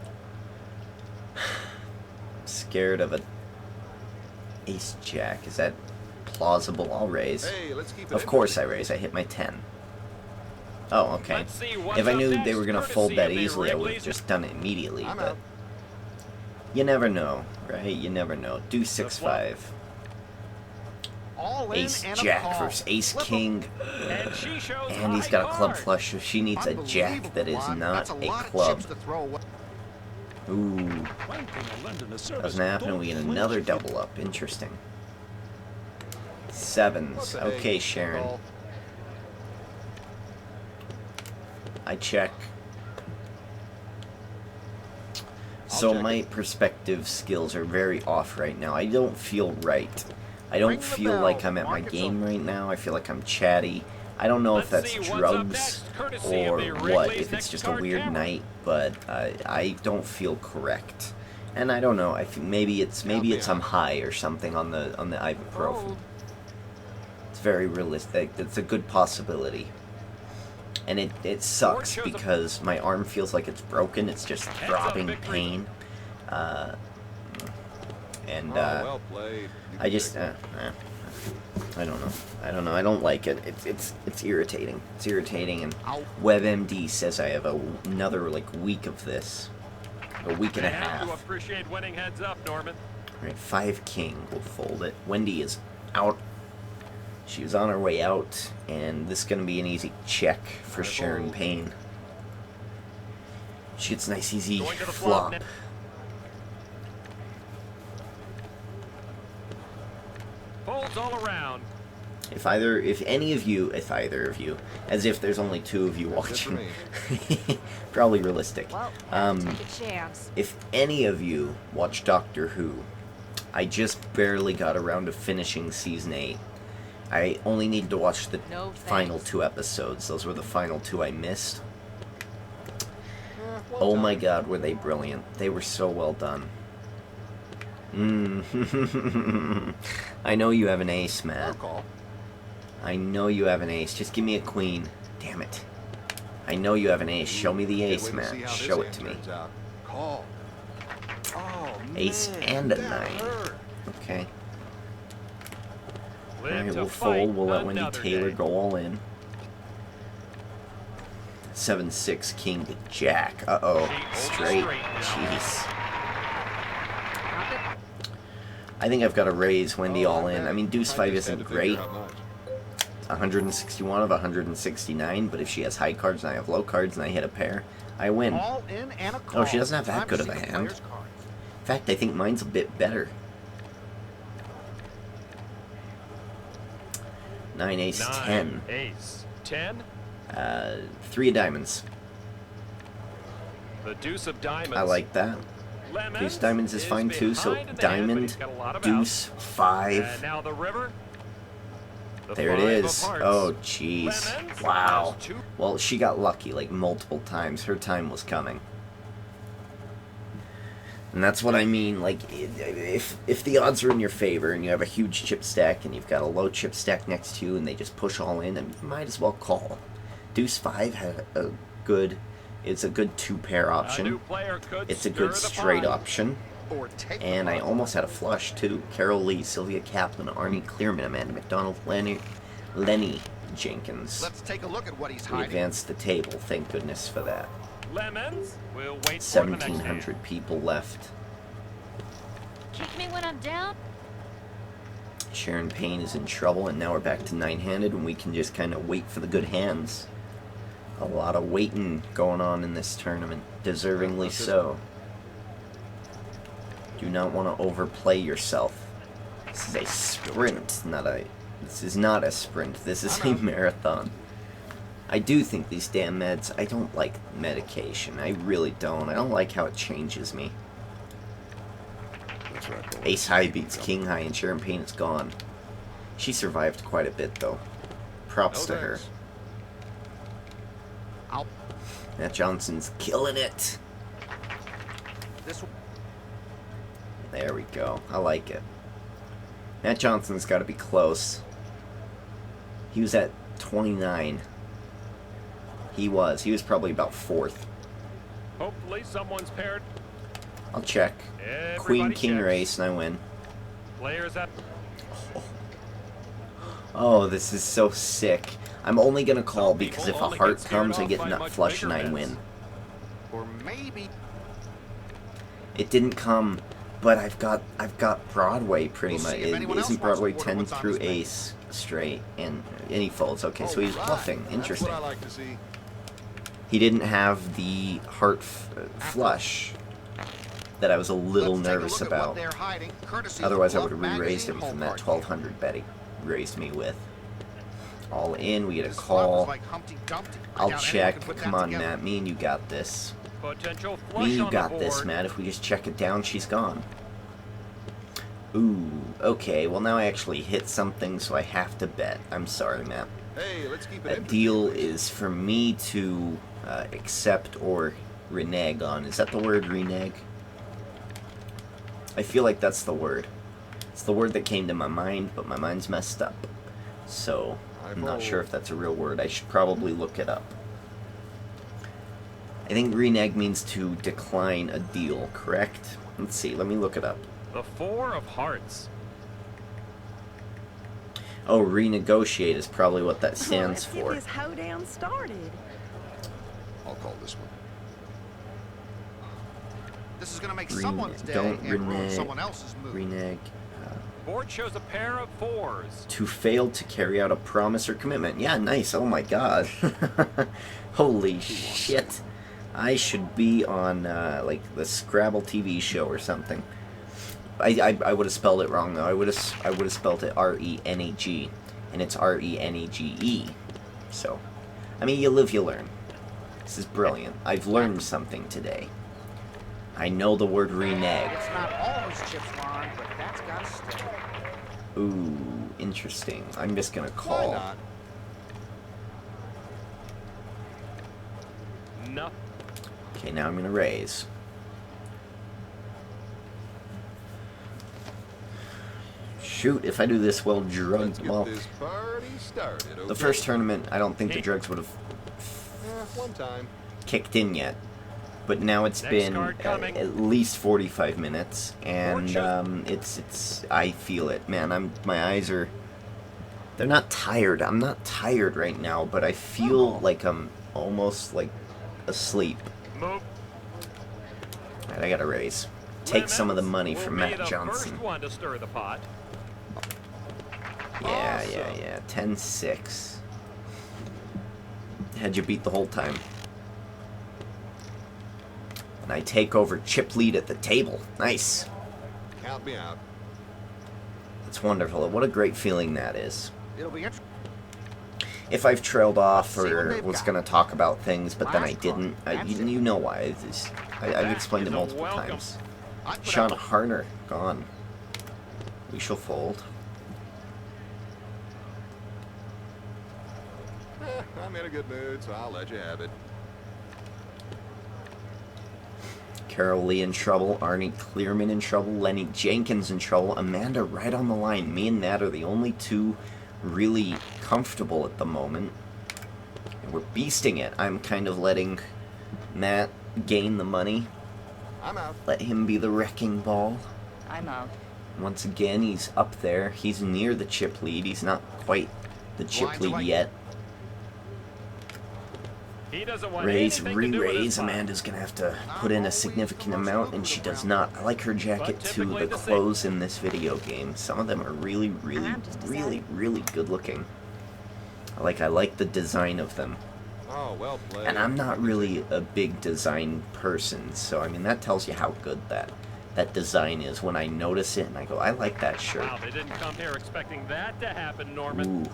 Scared of a ace jack. Is that plausible? I'll raise.
Hey, let's keep it
Of course I
interesting.
raise. I hit my 10. Oh, okay.
Let's see what's
If I
up
knew
next,
they were going to
courtesy
fold that
of the
easily, I would have
Wrigley's.
just done it immediately.
I'm
But
out.
you never know, right? You never know. Deuce
The
6,
flop.
5.
All in
Ace
and a
jack
call.
versus ace
Flip 'em.
king.
And she shows
And he's
high
got a club
card.
flush, so she needs a jack
Unbelievable,
that is
Juan.
not
That's a
a
lot of
club.
chips to throw away.
Ooh, doesn't happen, and we get another double up. Interesting.
What
Sevens.
the heck?
Okay, Sharon.
Call.
I check. So
check
my
it.
perspective skills are very off right now. I don't feel right. I
Ring
don't
the
feel
bell.
like I'm at my
Market's
game
open.
right now. I feel like I'm chatty. I don't know if
Let's
that's
see what's up
drugs
next, courtesy of
or
the
what,
Wrigley's
if it's
next
just a
card
weird
camera.
night, but I don't feel correct. And I don't know. I think maybe it's I'm high or something on the ibuprofen.
Fold.
It's very realistic. It's a good possibility. And it sucks
shows a-
because my arm feels like it's broken. It's just
up
throbbing
victory.
pain. And
Oh, well played. You
I
can
just
take it.
I don't know. I don't like it. It's irritating. It's irritating. And
Ow.
WebMD says I have another like week of this, a week and
You
a
have
half.
to appreciate winning heads up, Norman.
All right, 5 king. We'll fold it. Wendy is out. She was on her way out, and this is going to be an easy check for Sharon Payne. She gets a nice easy
Going to the flop
flop.
now. Folds all around.
If either of you, as if there's only 2 of you
That's it for
watching, probably realistic.
Well,
Um,
take a chance.
If any of you watch Doctor Who, I just barely got around to finishing season 8. I only need to watch the
No
final
thanks.
2 episodes. Those were the final 2 I missed.
Well
Oh my
done.
god, were they brilliant. They were so well done. I know you have an ace,
I'll
Matt.
call.
I know you have an ace. Just give me a queen. Damn it. I know you have an ace. Show me the
Can't
ace,
wait to
Matt.
see how this
Show it
hand
to me.
turns out. Call. Oh,
Ace
man,
and a
that
9.
hurt.
Okay.
Live
Alright,
to
we'll
fight
fold. We'll let Wendy
another
Taylor
day.
go all in. 7-6 king to jack. Uh-oh.
She holds
Straight.
straight now.
Jeez.
Drop it.
I think I've got to raise Wendy
Oh,
all in.
bet.
I mean, Deuce
I
5
just had
isn't
to figure
great.
how much.
161 of 169, but if she has high cards and I have low cards and I hit a pair, I win.
All in and a call.
Oh, she doesn't have that
Time
good
to
of a
see the
hand.
player's cards.
In fact, I think mine's a bit better. 9 ace 10.
9, ace, 10.
3 of diamonds.
The deuce of diamonds.
I like that.
Lemons
Deuce diamonds is fine too. So
behind in the hand, but he's
diamond,
got a lot of
deuce,
outs.
5.
And now the river. The
There it
5 of
is.
hearts.
Oh, jeez.
Lemons
Wow.
has 2.
Well, she got lucky like multiple times. Her time was coming. And that's what I mean, like, if the odds are in your favor and you have a huge chip stack and you've got a low chip stack next to you and they just push all in, I mean, you might as well call. Deuce 5 had it's a good two-pair
A new
option.
player could
It's a
stir
good
the
straight
pot.
option.
Or take the
And I
pot.
almost had a flush, too. Carol Lee, Sylvia Kaplan, Arnie Clearman, Amanda McDonald, Lenny Jenkins.
Let's take a look at what he's
We
hiding.
advanced the table, thank goodness for that.
Lemons. We'll wait for the next hand.
1,700 people left.
Kick me when I'm down?
Sharon Payne is in trouble, and now we're back to nine-handed, and we can just kind of wait for the good hands. A lot of waiting going on in this tournament, deservingly so. Do not want to overplay yourself. This is a sprint, not a... This is not a sprint. This is a marathon. I do think these damn meds... I don't like medication. I really don't. I don't like how it changes me.
That's right, boys.
Ace High beats King High, and Sharon Payne is gone. She survived quite a bit, though. Props
No
to her.
thanks.
I'll
Matt Johnson's killing it.
this
There we go. I like it. Matt Johnson's got to be close. He was at 29. He was. He was probably about 4th.
Hopefully someone's paired.
I'll check.
Everybody
Queen King
checks.
race, and I win.
Players up.
Oh, this is so sick. I'm only gonna call
Some
because
people
if a
only
heart
get scared
comes, I
off
get
by
nut
much
flush and
bigger
I
bets.
win.
or maybe
It didn't come, but I've got Broadway pretty
We'll
much.
see if anyone else
Isn't
wants to
Broadway
order
10
what's on
through
this menu.
ace straight and he folds? Okay, so he's
Alright,
bluffing.
That's
Interesting.
what I like to see.
He didn't have the heart flush that I was a little
let's take a
nervous
look at what
about.
they're hiding, courtesy of
Otherwise, I
Bluff
would have re-raised
Magazine
him from that
home card
1,200 bet he raised me with. All in, we get a
This
call.
flop is like Humpty Dumpty. I
I'll
doubt anyone
check.
could put that
Come on,
together.
Matt. Me and you got this.
Potential
Me
flush
and you
on
got
the
this,
board.
Matt. If we just check it down, she's gone. Ooh, okay. Well, now I actually hit something, so I have to bet. I'm sorry, Matt.
Hey, let's keep it
That
interesting.
deal is for me to accept or renege on. Is that the word, renege? I feel like that's the word. It's the word that came to my mind, but my mind's messed up. So, I'm not sure if that's a real word. I should probably look it up. I think renege means to decline a deal, correct? Let's see, let me look it up.
The 4 of hearts.
Oh, renegotiate is probably what that stands
Let's get
for.
this hoedown started.
I'll call this one.
This is going to make
Rene-
someone's day
don't
and ruin
renege-
someone else's mood.
Renege.
Board shows a pair of 4s.
To fail to carry out a promise or commitment. Yeah, nice. Oh my god. Holy shit. I should be on, like, the Scrabble TV show or something. I would have spelled it wrong, though. I would have spelled it R-E-N-E-G. And it's R-E-N-E-G-E. So, I mean, you live, you learn. This is brilliant. I've learned something today. I know the word renege.
It's not all his chips, Ron, but that's got to stay.
Ooh, interesting. I'm just gonna
Why
call.
not?
No.
Okay, now I'm gonna raise. Shoot, if I do this well
Let's
drugged,
get
well,
this party started, okay?
the first tournament, I don't think the
Hey.
drugs would have
One time.
kicked in yet. But now it's
Next
been
card coming.
at least 45 minutes, and
Fortune.
it's I feel it, man. My eyes are, they're not tired. I'm not tired right now, but I feel like I'm almost like asleep.
Move.
Alright, I gotta raise. Take some of the money
Will
from
be
Matt
the
Johnson.
First one to stir the pot.
Yeah,
Awesome.
yeah. 10-6. Had you beat the whole time. And I take over chip lead at the table. Nice.
Count me out.
That's wonderful. What a great feeling that is.
It'll be interesting.
If I've trailed off
See what
or
they've
was
got.
going to talk about things, but then I
Last card.
didn't,
That's it.
you know why. I've
That
explained it
is a
multiple
welcome.
times.
I put
Sean
up
Harner, gone. We shall fold.
I'm in a good mood, so I'll let you have it.
Carol Lee in trouble, Arnie Clearman in trouble, Lenny Jenkins in trouble, Amanda right on the line. Me and Matt are the only two really comfortable at the moment. And we're beasting it. I'm kind of letting Matt gain the money.
I'm out.
Let him be the wrecking ball.
I'm out.
Once again, he's up there. He's near the chip lead. He's not quite the chip
Blinds
lead
away.
yet.
He doesn't want
Raise,
anything to do with his
re-raise.
putt.
Amanda's gonna have to put in a significant amount, and she does not. I like her jacket too. The clothes in this video game, some of them are really, really, really, really good looking. I like the design of them.
Oh, well played.
And I'm not really a big design person, so I mean that tells you how good that design is when I notice it and I go, I like that shirt.
Wow, they didn't come here expecting that to happen, Norman.
Ooh.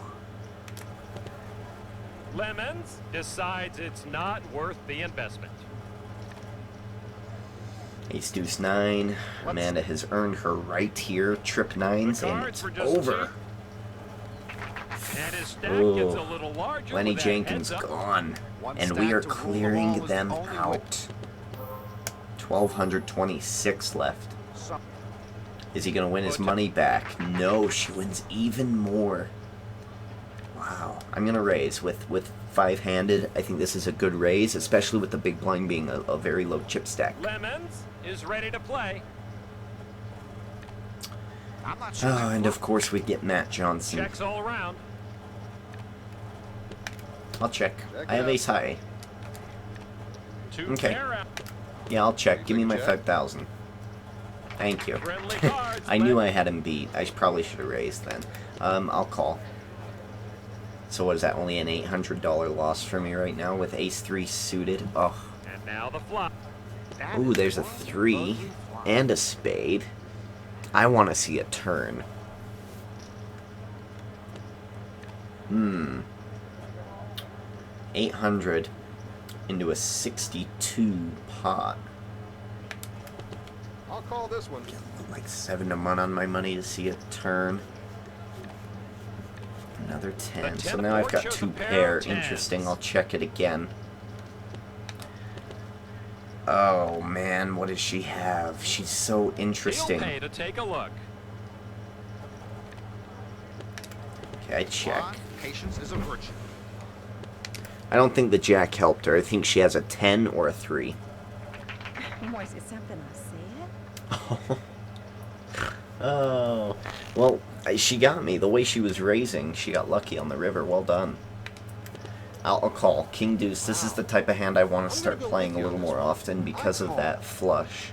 Lemons decides it's not worth the investment.
Ace deuce 9. Amanda has earned her right here. Trip 9s, and it's over.
And his stack
Oh.
gets a little larger.
Lenny
with that
Jenkins
heads up.
gone,
One
and
stack
we are
to rule
clearing
them all is
them
the only way.
out. 1,226 left.
Some-
Is he gonna win his money back? No, she wins even more. Wow, I'm gonna raise with 5-handed. I think this is a good raise, especially with the big blind being a very low chip stack.
Lemons is ready to play.
I'm not sure.
Oh,
that
and
look-
of course we get Matt Johnson.
Checks all around.
I'll check.
Check
I have
it out.
ace high.
Two
Okay.
pair out.
Yeah, I'll check. Give me my
Check.
5,000. Thank you.
Friendly cards.
I knew
play.
I had him beat. I probably should have raised then. I'll call. So what is that? Only an $800 loss for me right now with ace 3 suited. Oh,
And now the flop.
that
ooh,
is
there's a
one
3
buggy flop.
and a spade. I want to see a turn. 800 into a 62 pot.
I'll call this one.
Like 7 to 1 on my money to see a turn. Another 10.
The
So
10
now I've
board
got
shows a
2
pair
pair.
of tens.
Interesting. I'll check it again. Oh man, what does she have? She's so interesting.
He'll pay to take a look.
Okay, I check.
Ron, patience is a virtue.
I don't think the jack helped her. I think she has a 10 or a 3.
Was it something I said?
Oh, well, she got me. The way she was raising, she got lucky on the river. Well done. I'll call. King Deuce. This is the type of hand I want to start playing a little more often because of that flush.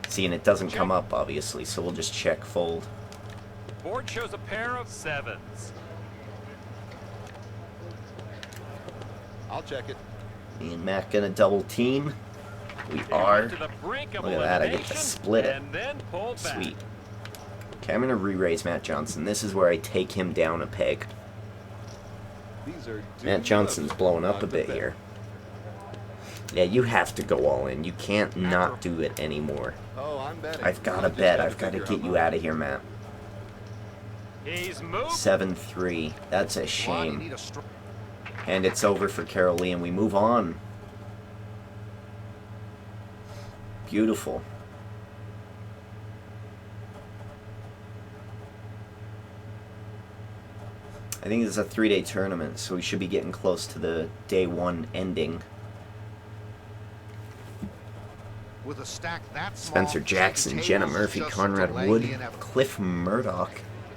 See, and it doesn't come up, obviously, so we'll just check fold.
Board shows a pair of sevens.
I'll check it.
Me and Matt gonna double team. We
They
are.
went to the brink of
Look at that, I get to
elimination
split it.
And then pulled back.
Sweet. Okay, I'm gonna re-raise Matt Johnson. This is where I take him down a peg.
These are
Matt Johnson's blowing up a bit here. Yeah, you have to go all in. You can't not do it anymore.
Oh, I'm betting.
I've got
I
to
just
bet.
gotta
I've got to
figure
get
out
you
my-
out of here, Matt.
He's moved.
7-3. That's a
Ron, you
shame.
need a str-
And it's over for Carol Lee, and we move on. Beautiful. I think it's a 3-day tournament, so we should be getting close to the day 1 ending.
with a stack that small,
Spencer Jackson,
second
Jenna
tables
Murphy,
just
Conrad
delay
Wood,
the inevitable.
Cliff Murdoch,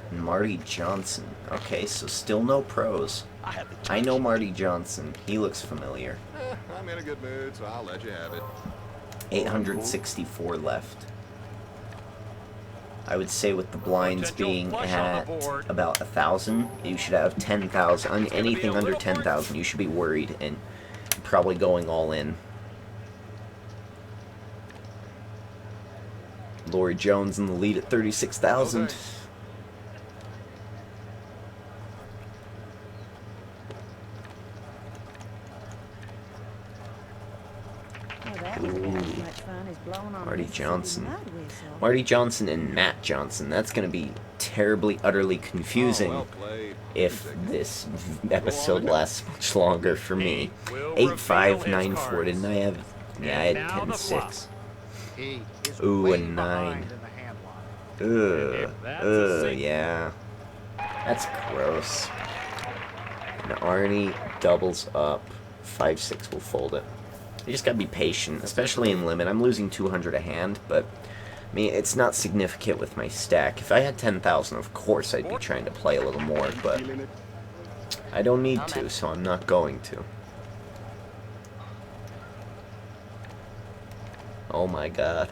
and Marty Johnson. Okay, so still no pros. I know Marty Johnson. He looks familiar.
I'm in a good mood, so I'll let you have it.
864 left. I would say with the blinds
Potential
being
flush on
at
the board.
about 1,000, you should have 10,000. On
It's gonna be
anything
a
under
little more-
10,000, you should be worried and probably going all in. Lori Jones in the lead at 36,000.
Okay.
Oh, that was about as much fun as blowing on a
Marty
Mississippi
Johnson.
mud whistle.
Marty Johnson and Matt Johnson. That's going to be terribly, utterly confusing
Oh, well played.
if
Take it.
this episode lasts much longer for me.
Will
8-5,
reveal his
9-4. Didn't I have Yeah, I
And
had
now the
10-6.
He is
Ooh,
way
a 9.
behind in the hand line.
That's a single.
Yeah. That's gross. And Arnie doubles up. 5-6 will fold it. You just gotta be patient, especially in limit. I'm losing 200 a hand, but I mean, it's not significant with my stack. If I had 10,000, of course I'd be trying to play a little more, but I don't need to, so I'm not going to. Oh my god.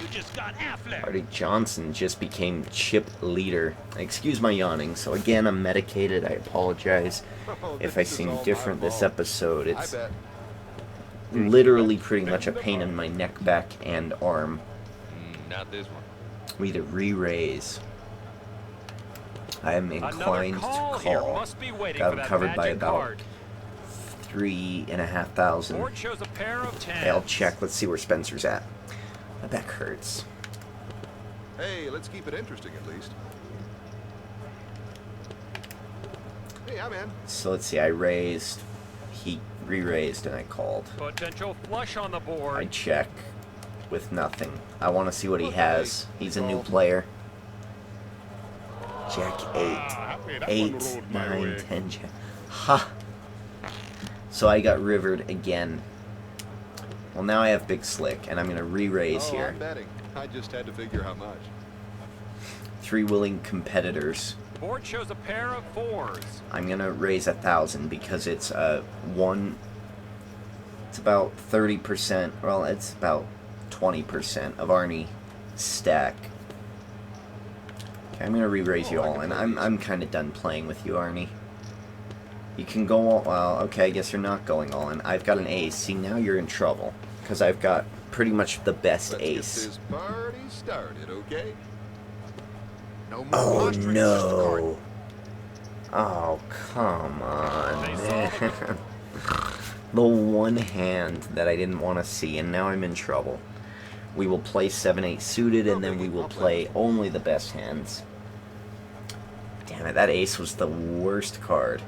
You just got Affleck.
Artie Johnson just became chip leader. Excuse my yawning. So again, I'm medicated. I apologize if I
This is
seem
all
different
my
this
fault.
episode.
I
It's
bet.
literally pretty much a pain in my neck, back, and arm.
Not this one.
We need to re-raise. I am
Another
inclined
call
to
here.
call.
Must be waiting
Got
for that
covered by
magic
about
card.
3,500.
Board shows a pair of 10s.
Okay, I'll check. Let's see where Spencer's at. My back hurts.
Hey, let's keep it interesting at least. Hey, I'm in.
So let's see. I raised. He re-raised, and I called.
Potential flush on the
I
board.
check with nothing. I want to see what he
Okay,
has. He's a new
call.
player. Jack 8.
Hey, that
8,
one rolled my
9,
way.
10, Jack. Ha! So I got rivered again. Well, now I have Big Slick, and I'm going to re-raise
Oh,
here.
I'm betting. I just had to figure how much.
3 willing competitors.
Board shows a pair of 4s.
I'm going to raise 1,000 because it's one... It's about 30%, well, it's about 20% of Arnie stack. Okay, I'm going to re-raise you all, and I'm kind of done playing with you, Arnie. You can go all... Well, okay, I guess you're not going all in. I've got an ace. See, now you're in trouble. Because I've got pretty much the best
Let's
ace.
get this party started, okay?
No more
Oh,
posturing, just the card.
no. Oh, come on,
They
man. The one hand that I didn't want to see, and now I'm in trouble. We will play 7-8 suited, and then we will play only the best hands. Damn it, that ace was the worst card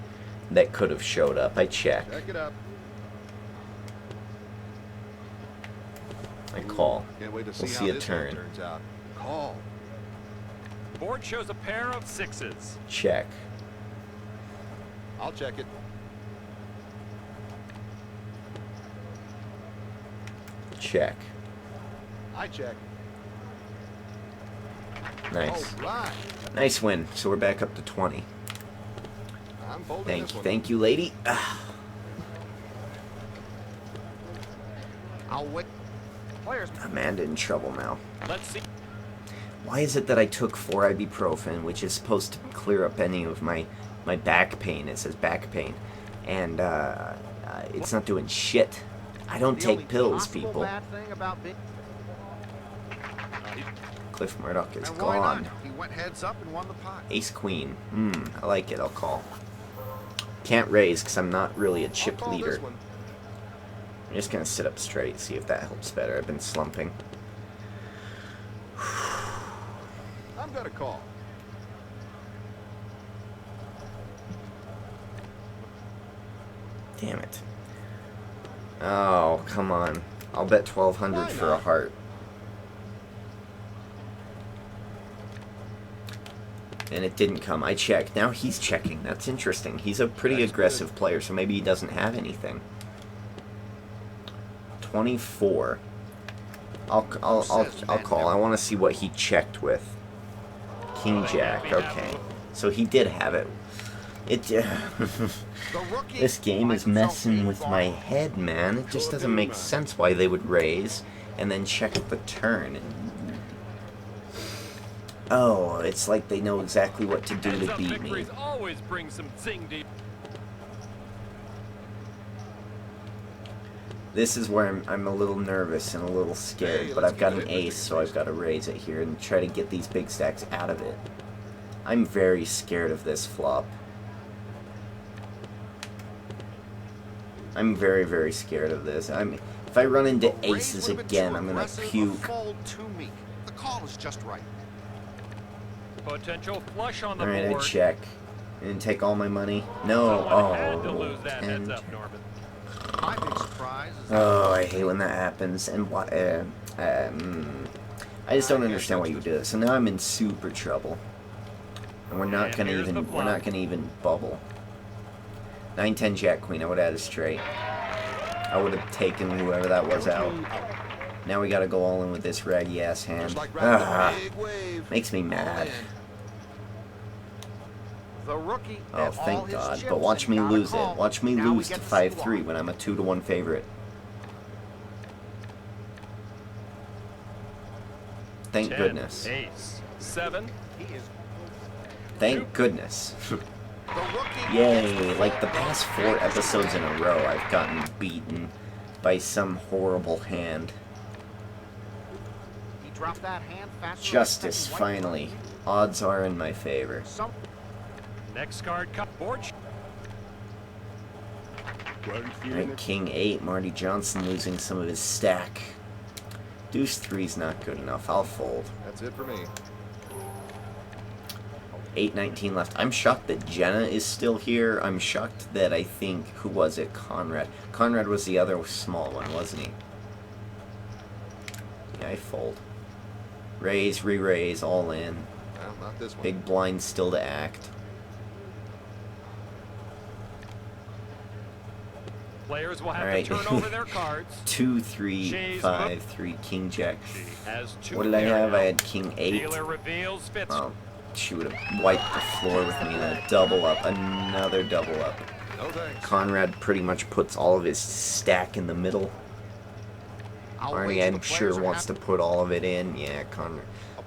that could have showed up. I check.
Check it up.
I call.
Can't wait to see
We'll
how
see a
this
turn.
hand turns out. Call.
Board shows a pair of 6s.
Check.
I'll check it.
Check.
I check.
Nice.
All right.
Nice win. So we're back up to 20.
I'm folding this one.
Thank you, lady. Ah.
I'll wait. Players.
Amanda in trouble now.
Let's see.
Why is it that I took 4 ibuprofen, which is supposed to clear up any of my back pain? It says back pain. And it's not doing shit. I don't
The only
take pills,
possible
people.
Bad thing about being,
Cliff Murdoch is
and why
gone.
not? He went heads up and won the pot.
Ace Queen. I like it. I'll call. Can't raise because I'm not really a
I'll
chip
call
leader.
this one.
I'm just going to sit up straight, see if that helps better. I've been slumping.
I'm gonna call.
Damn it. Oh, come on. I'll bet 1,200
Why
for a
not?
heart. And it didn't come. I checked. Now he's checking. That's interesting. He's a pretty
That's
aggressive
good.
player, so maybe he doesn't have anything. 24. I'll call. I want to see what he checked with. King Jack. Okay. So he did have it. It.
The rookie
This game is
finds himself
messing
being
with my
wrong.
head, man. It just doesn't make sense why they would raise and then check the turn. Oh, it's like they know exactly what to do to
Heads-up
beat me.
victories always bring some zing to you.
This is where I'm a little nervous and a little scared,
Hey,
but
let's
I've got
keep
an
it
ace,
interesting,
so I've got to raise it here and try to get these big stacks out of it. I'm very scared of this flop. I'm very, very scared of this. If I run into
The raise
aces
would've been
again,
too
I'm gonna
aggressive, a
puke.
fold too meek. The call is just right.
Potential flush on the
Alright, I
board.
check. And take all my money. No,
Someone had to
oh,
lose that
10.
heads up, Norman.
My big surprise is
Oh, I hate when that happens. And why? I just don't understand why you do this. So now I'm in super trouble. And we're not
And
gonna
here's the
even. We're
flop.
not gonna even bubble. 9-10 Jack Queen. I would have had a straight. I would have taken whoever that was out. Now we gotta go all in with this raggy ass hand.
Just like riding
Ah,
a big wave.
makes me mad.
All in.
the rookie.
Oh,
and all
thank
his
God.
chips
But watch
and
me
got a
lose
call.
it. Watch me
Now we
lose
get
to
the
5-3
squad.
when I'm a 2-1 favorite. Thank
10,
goodness.
Ace. 7.
He is
Thank goodness.
the rookie.
Yay, like the past 4 episodes in a row, I've gotten beaten by some horrible hand.
He dropped that hand faster than
Justice,
expected. White
finally.
flag.
Odds are in my favor.
Some
Next card, cut board.
Alright, King 8, Marty Johnson losing some of his stack. Deuce 3's not good enough, I'll fold.
That's it for me.
8-19 left. I'm shocked that Jenna is still here. I'm shocked that I think, who was it? Conrad. Conrad was the other small one, wasn't he? Yeah, I fold. Raise, re-raise, all in.
Well, not this one.
Big blind still to act.
Players will have
Alright.
to turn over their cards.
2, 3,
Shays
5, 3, King Jack.
She has 2
What did I
pair
have?
now.
I had King 8.
Dealer reveals Fitz.
Oh, she would have wiped the floor with me in a double up. Another double up.
No thanks.
Conrad pretty much puts all of his stack in the middle.
I'll
Arnie,
wager
I'm
the
sure,
players are
wants to
happy.
put all of it in. Yeah,
A blind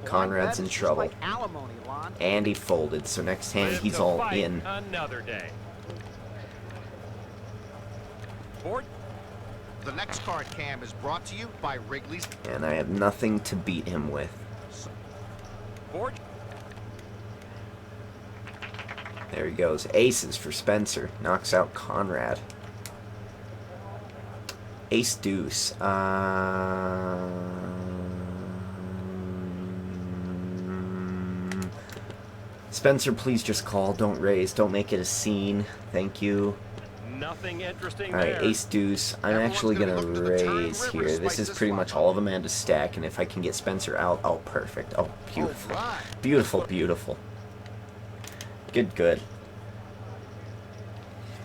Conrad's
bet
in
is just
trouble.
like alimony, Lon.
And he folded, so next hand
Live
he's
to
all
fight
in.
Another day. Board.
The next card cam is brought to you by Wrigley's.
And I have nothing to beat him with.
Board.
There he goes. Aces for Spencer. Knocks out Conrad. Ace deuce. Spencer, please just call. Don't raise. Don't make it a scene. Thank you.
Nothing interesting
Alright,
there.
ace deuce. I'm
Everyone's
actually
gonna
gonna
be looking to the turn
raise
river to
here. This
spice
is
this
pretty
one
much
up.
all of Amanda's stack, and if I can get Spencer out, oh, perfect. Oh, beautiful.
All right.
Beautiful, beautiful. Good, good.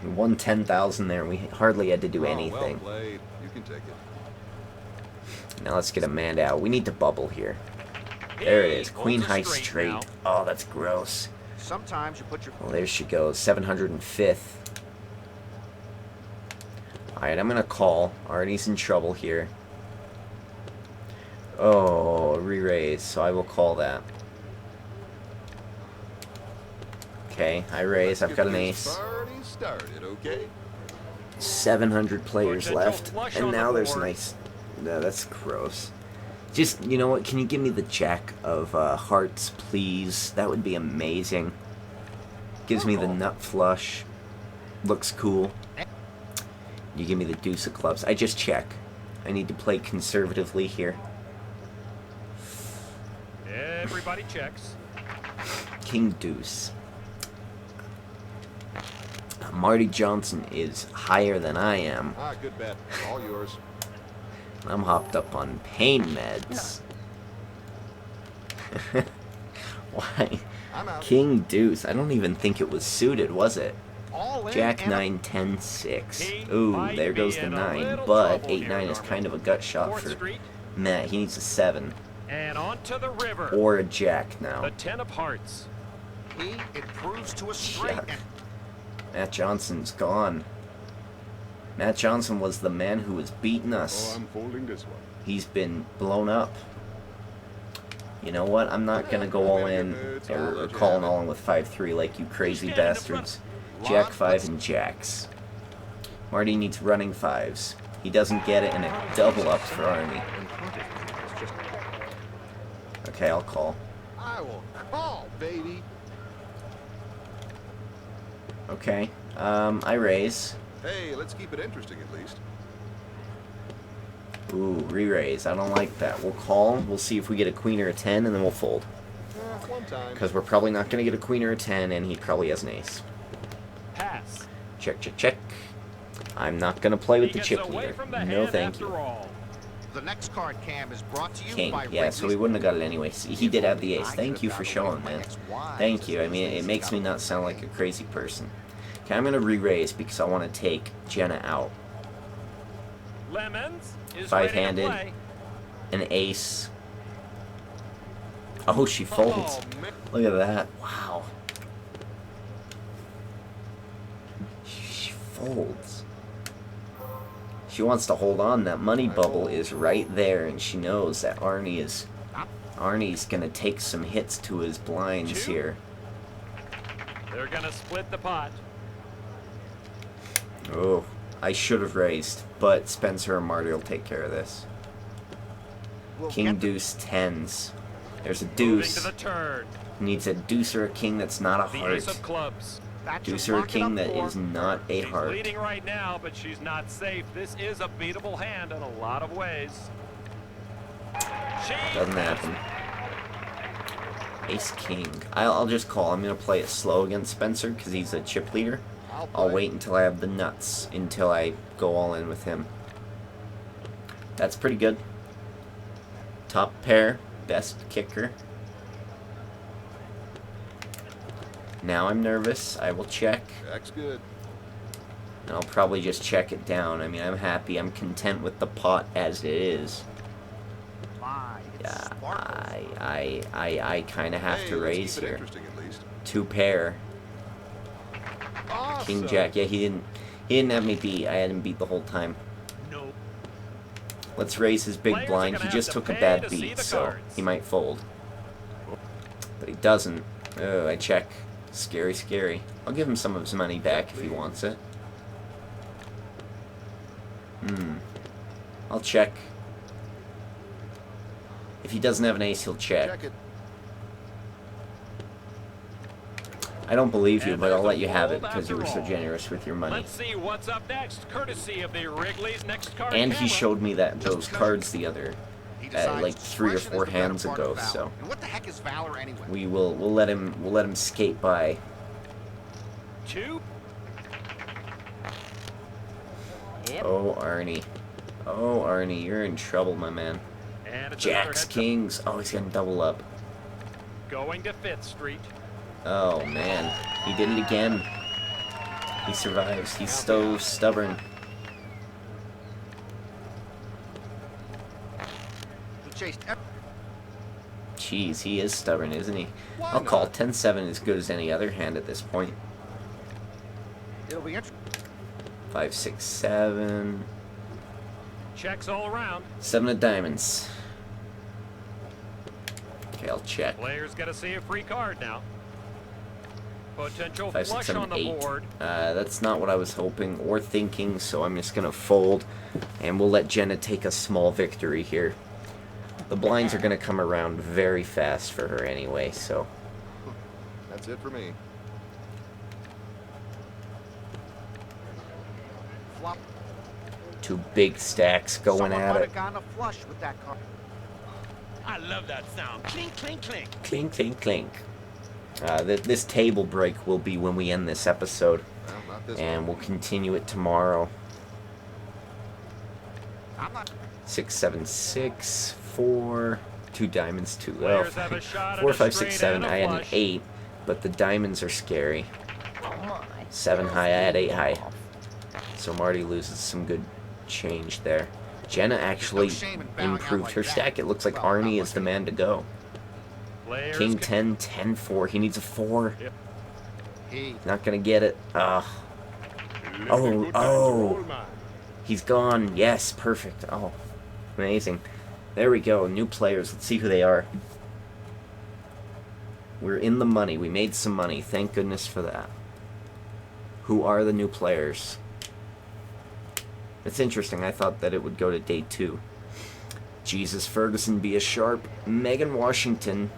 We won 10,000 there. We hardly had to do
Oh,
anything.
well played. You can take it.
Now let's get Amanda out. We need to bubble here. There it is.
He
Queen
holds a
high
straight
straight.
now.
Oh, that's gross.
Sometimes you put your
Well, there she goes. 705th. Alright, I'm gonna call. Arnie's in trouble here. Oh, re-raise. So I will call that. Okay, I raise. I've
Let's
got
get
an
this
ace.
Party started, okay?
700 players
Potential
left.
flush
And
on the
now there's
board.
nice... No, that's gross. Just, you know what? Can you give me the jack of hearts, please? That would be amazing. Gives me the nut flush. Looks cool. You give me the deuce of clubs. I just check. I need to play conservatively here.
Everybody checks.
King deuce. Marty Johnson is higher than I am.
Ah, good bet. All yours.
I'm hopped up on pain meds. Why?
I'm out.
King deuce. I don't even think it was suited, was it?
all in
Jack
and
9 10 6.
He
Ooh,
might
there goes
be
the
in a
9,
little
but
trouble
8
here,
9 is
Norman.
kind of a gut shot
4th
for
Street
Matt. He needs a 7
and on to the river.
or a jack now.
The 10 of hearts.
he
Improves to a straight.
Yuck.
And
Matt Johnson's gone. Matt Johnson was the man who was beating us.
Oh, I'm folding this one.
He's been blown up. You know what? I'm not gonna go all in or calling all in with 5-3 like you crazy bastards. Jack 5 and jacks. Marty needs running 5s. He doesn't get it, and it double ups for Arnie. Okay, I'll call.
I will call, baby.
Okay, I raise.
Hey, let's keep it interesting at least.
Ooh, re-raise. I don't like that. We'll call. We'll see if we get a queen or a 10, and then we'll fold.
One time.
Because we're probably not going to get a queen or a 10, and he probably has an ace.
Pass.
Check, check, check. I'm not gonna play with
He
the
gets
chip
away
leader.
from the
No,
hand
thank
after
you.
all.
The next card, Cam, is brought to you
King.
by
Yeah, so he
Wrigley's.
wouldn't have got it anyway. See, he did have the ace. Thank you for showing, man. Thank you. I mean, it makes me not sound like a crazy person. Okay, I'm gonna re-raise because I want to take Jenna out.
Lemons is
Five-handed.
ready to play.
An ace. Oh, she folds.
Oh, man.
Look at that. Wow. She folds. She wants to hold on. That money bubble is right there, and she knows that Arnie's gonna take some hits to his blinds
Two.
here.
They're gonna split the pot.
Oh, I should have raised, but Spencer and Marty will take care of this.
We'll
King
get the-
deuce tens. There's a
Moving to
deuce.
the turn.
Needs a deuce or a king that's not a
The
heart.
ace of clubs.
That's
Deuce
your
or a
lock it
king
up
that
for.
is not a
She's
heart.
leading right now, but she's not safe. This is a beatable hand in a lot of ways. She
Doesn't happen. Ace king. I'll just call. I'm gonna play it slow against Spencer because he's a chip leader. I'll
play.
wait until I have the nuts until I go all in with him. That's pretty good. Top pair, best kicker. Now I'm nervous. I will check.
Jack's good.
And I'll probably just check it down. I mean, I'm happy. I'm content with the pot as it is.
My, it
Yeah,
sparkles.
I kind of have
Hey,
to
let's
raise
keep it
here.
interesting at least.
Two pair.
Awesome.
King Jack. Yeah, he didn't have me beat. I had him beat the whole time.
No.
Let's raise his big
Players are
blind.
gonna
He
have
just
to
took a
pay
bad
to see
beat,
the
so
cards.
he might fold. But he doesn't. Oh, I check. Scary, scary. I'll give him some of his money back if he wants it. I'll check. If he doesn't have an ace, he'll check.
Check it.
I don't believe you,
And
but I'll
there's
let
a
you have it
fold
because you were
after
so
all.
generous with your money.
Let's see what's up next, courtesy of the Wrigley's next card.
And he
camera.
showed me those cards the other,
He decides
like 3 or
discretion is
4
the better
hands
part of
ago.
valor.
So
And what the heck is valor anyway?
we'll let him skate by.
2.
Yep.
Oh, Arnie. Oh, Arnie, you're in trouble, my man.
And it's
Jacks,
another heads up.
kings. Oh, he's gonna double up.
Going to 5th Street.
Oh, man. He did it again. He survives. He's so stubborn.
He chased every
Jeez, he is stubborn, isn't he?
Why
I'll call
not?
10-7 as good as any other hand at this point.
It'll be interesting.
5, 6, 7.
Checks all around.
7 of diamonds. Okay, I'll check.
Players got to see a free card now. Potential
5, 6,
flush
7,
on the
8.
board.
That's not what I was hoping or thinking, so I'm just gonna fold, and we'll let Jenna take a small victory here. The blinds are gonna come around very fast for her anyway, so
That's it for me.
Flop.
2 big stacks going
Someone
at
might
it.
have gone to flush with that card.
I love that sound. Clink, clink, clink.
Clink, clink, clink. This table break will be when we end this episode,
Well, not this
and
one.
we'll continue it tomorrow.
I'm not.
6, 7, 6, 4, 2 diamonds, 2.
Players have a shot at
4,
a
5,
straight
6, 7.
and a
I had an
flush.
8, but the diamonds are scary.
Oh my.
7 high, I had 8 high. So Marty loses some good change there. Jenna actually
shame in bowing out
improved
like
her
that.
stack. It looks like
Well,
Arnie
not
is the man to go.
Players
King
can-
10, 10, 4. He needs a 4.
He.
Not gonna get it. Oh. He's gone. Yes, perfect. Oh, amazing. There we go. New players. Let's see who they are. We're in the money. We made some money. Thank goodness for that. Who are the new players? It's interesting. I thought that it would go to day 2. Jesus Ferguson, be a sharp. Megan Washington.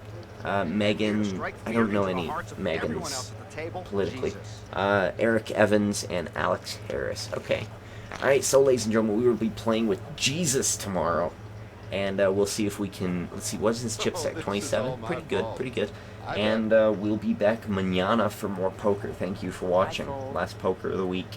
Megan. I don't know any Megans politically. Eric Evans and Alex Harris. Okay. Alright, so ladies and gentlemen, we will be playing with Jesus tomorrow. And we'll see if we can. Let's see, what is his chip stack?
this is
27?
all my
Pretty good,
fault.
pretty good.
I
And we'll be back manana for more poker. Thank you for watching.
fold.
Last poker of the week.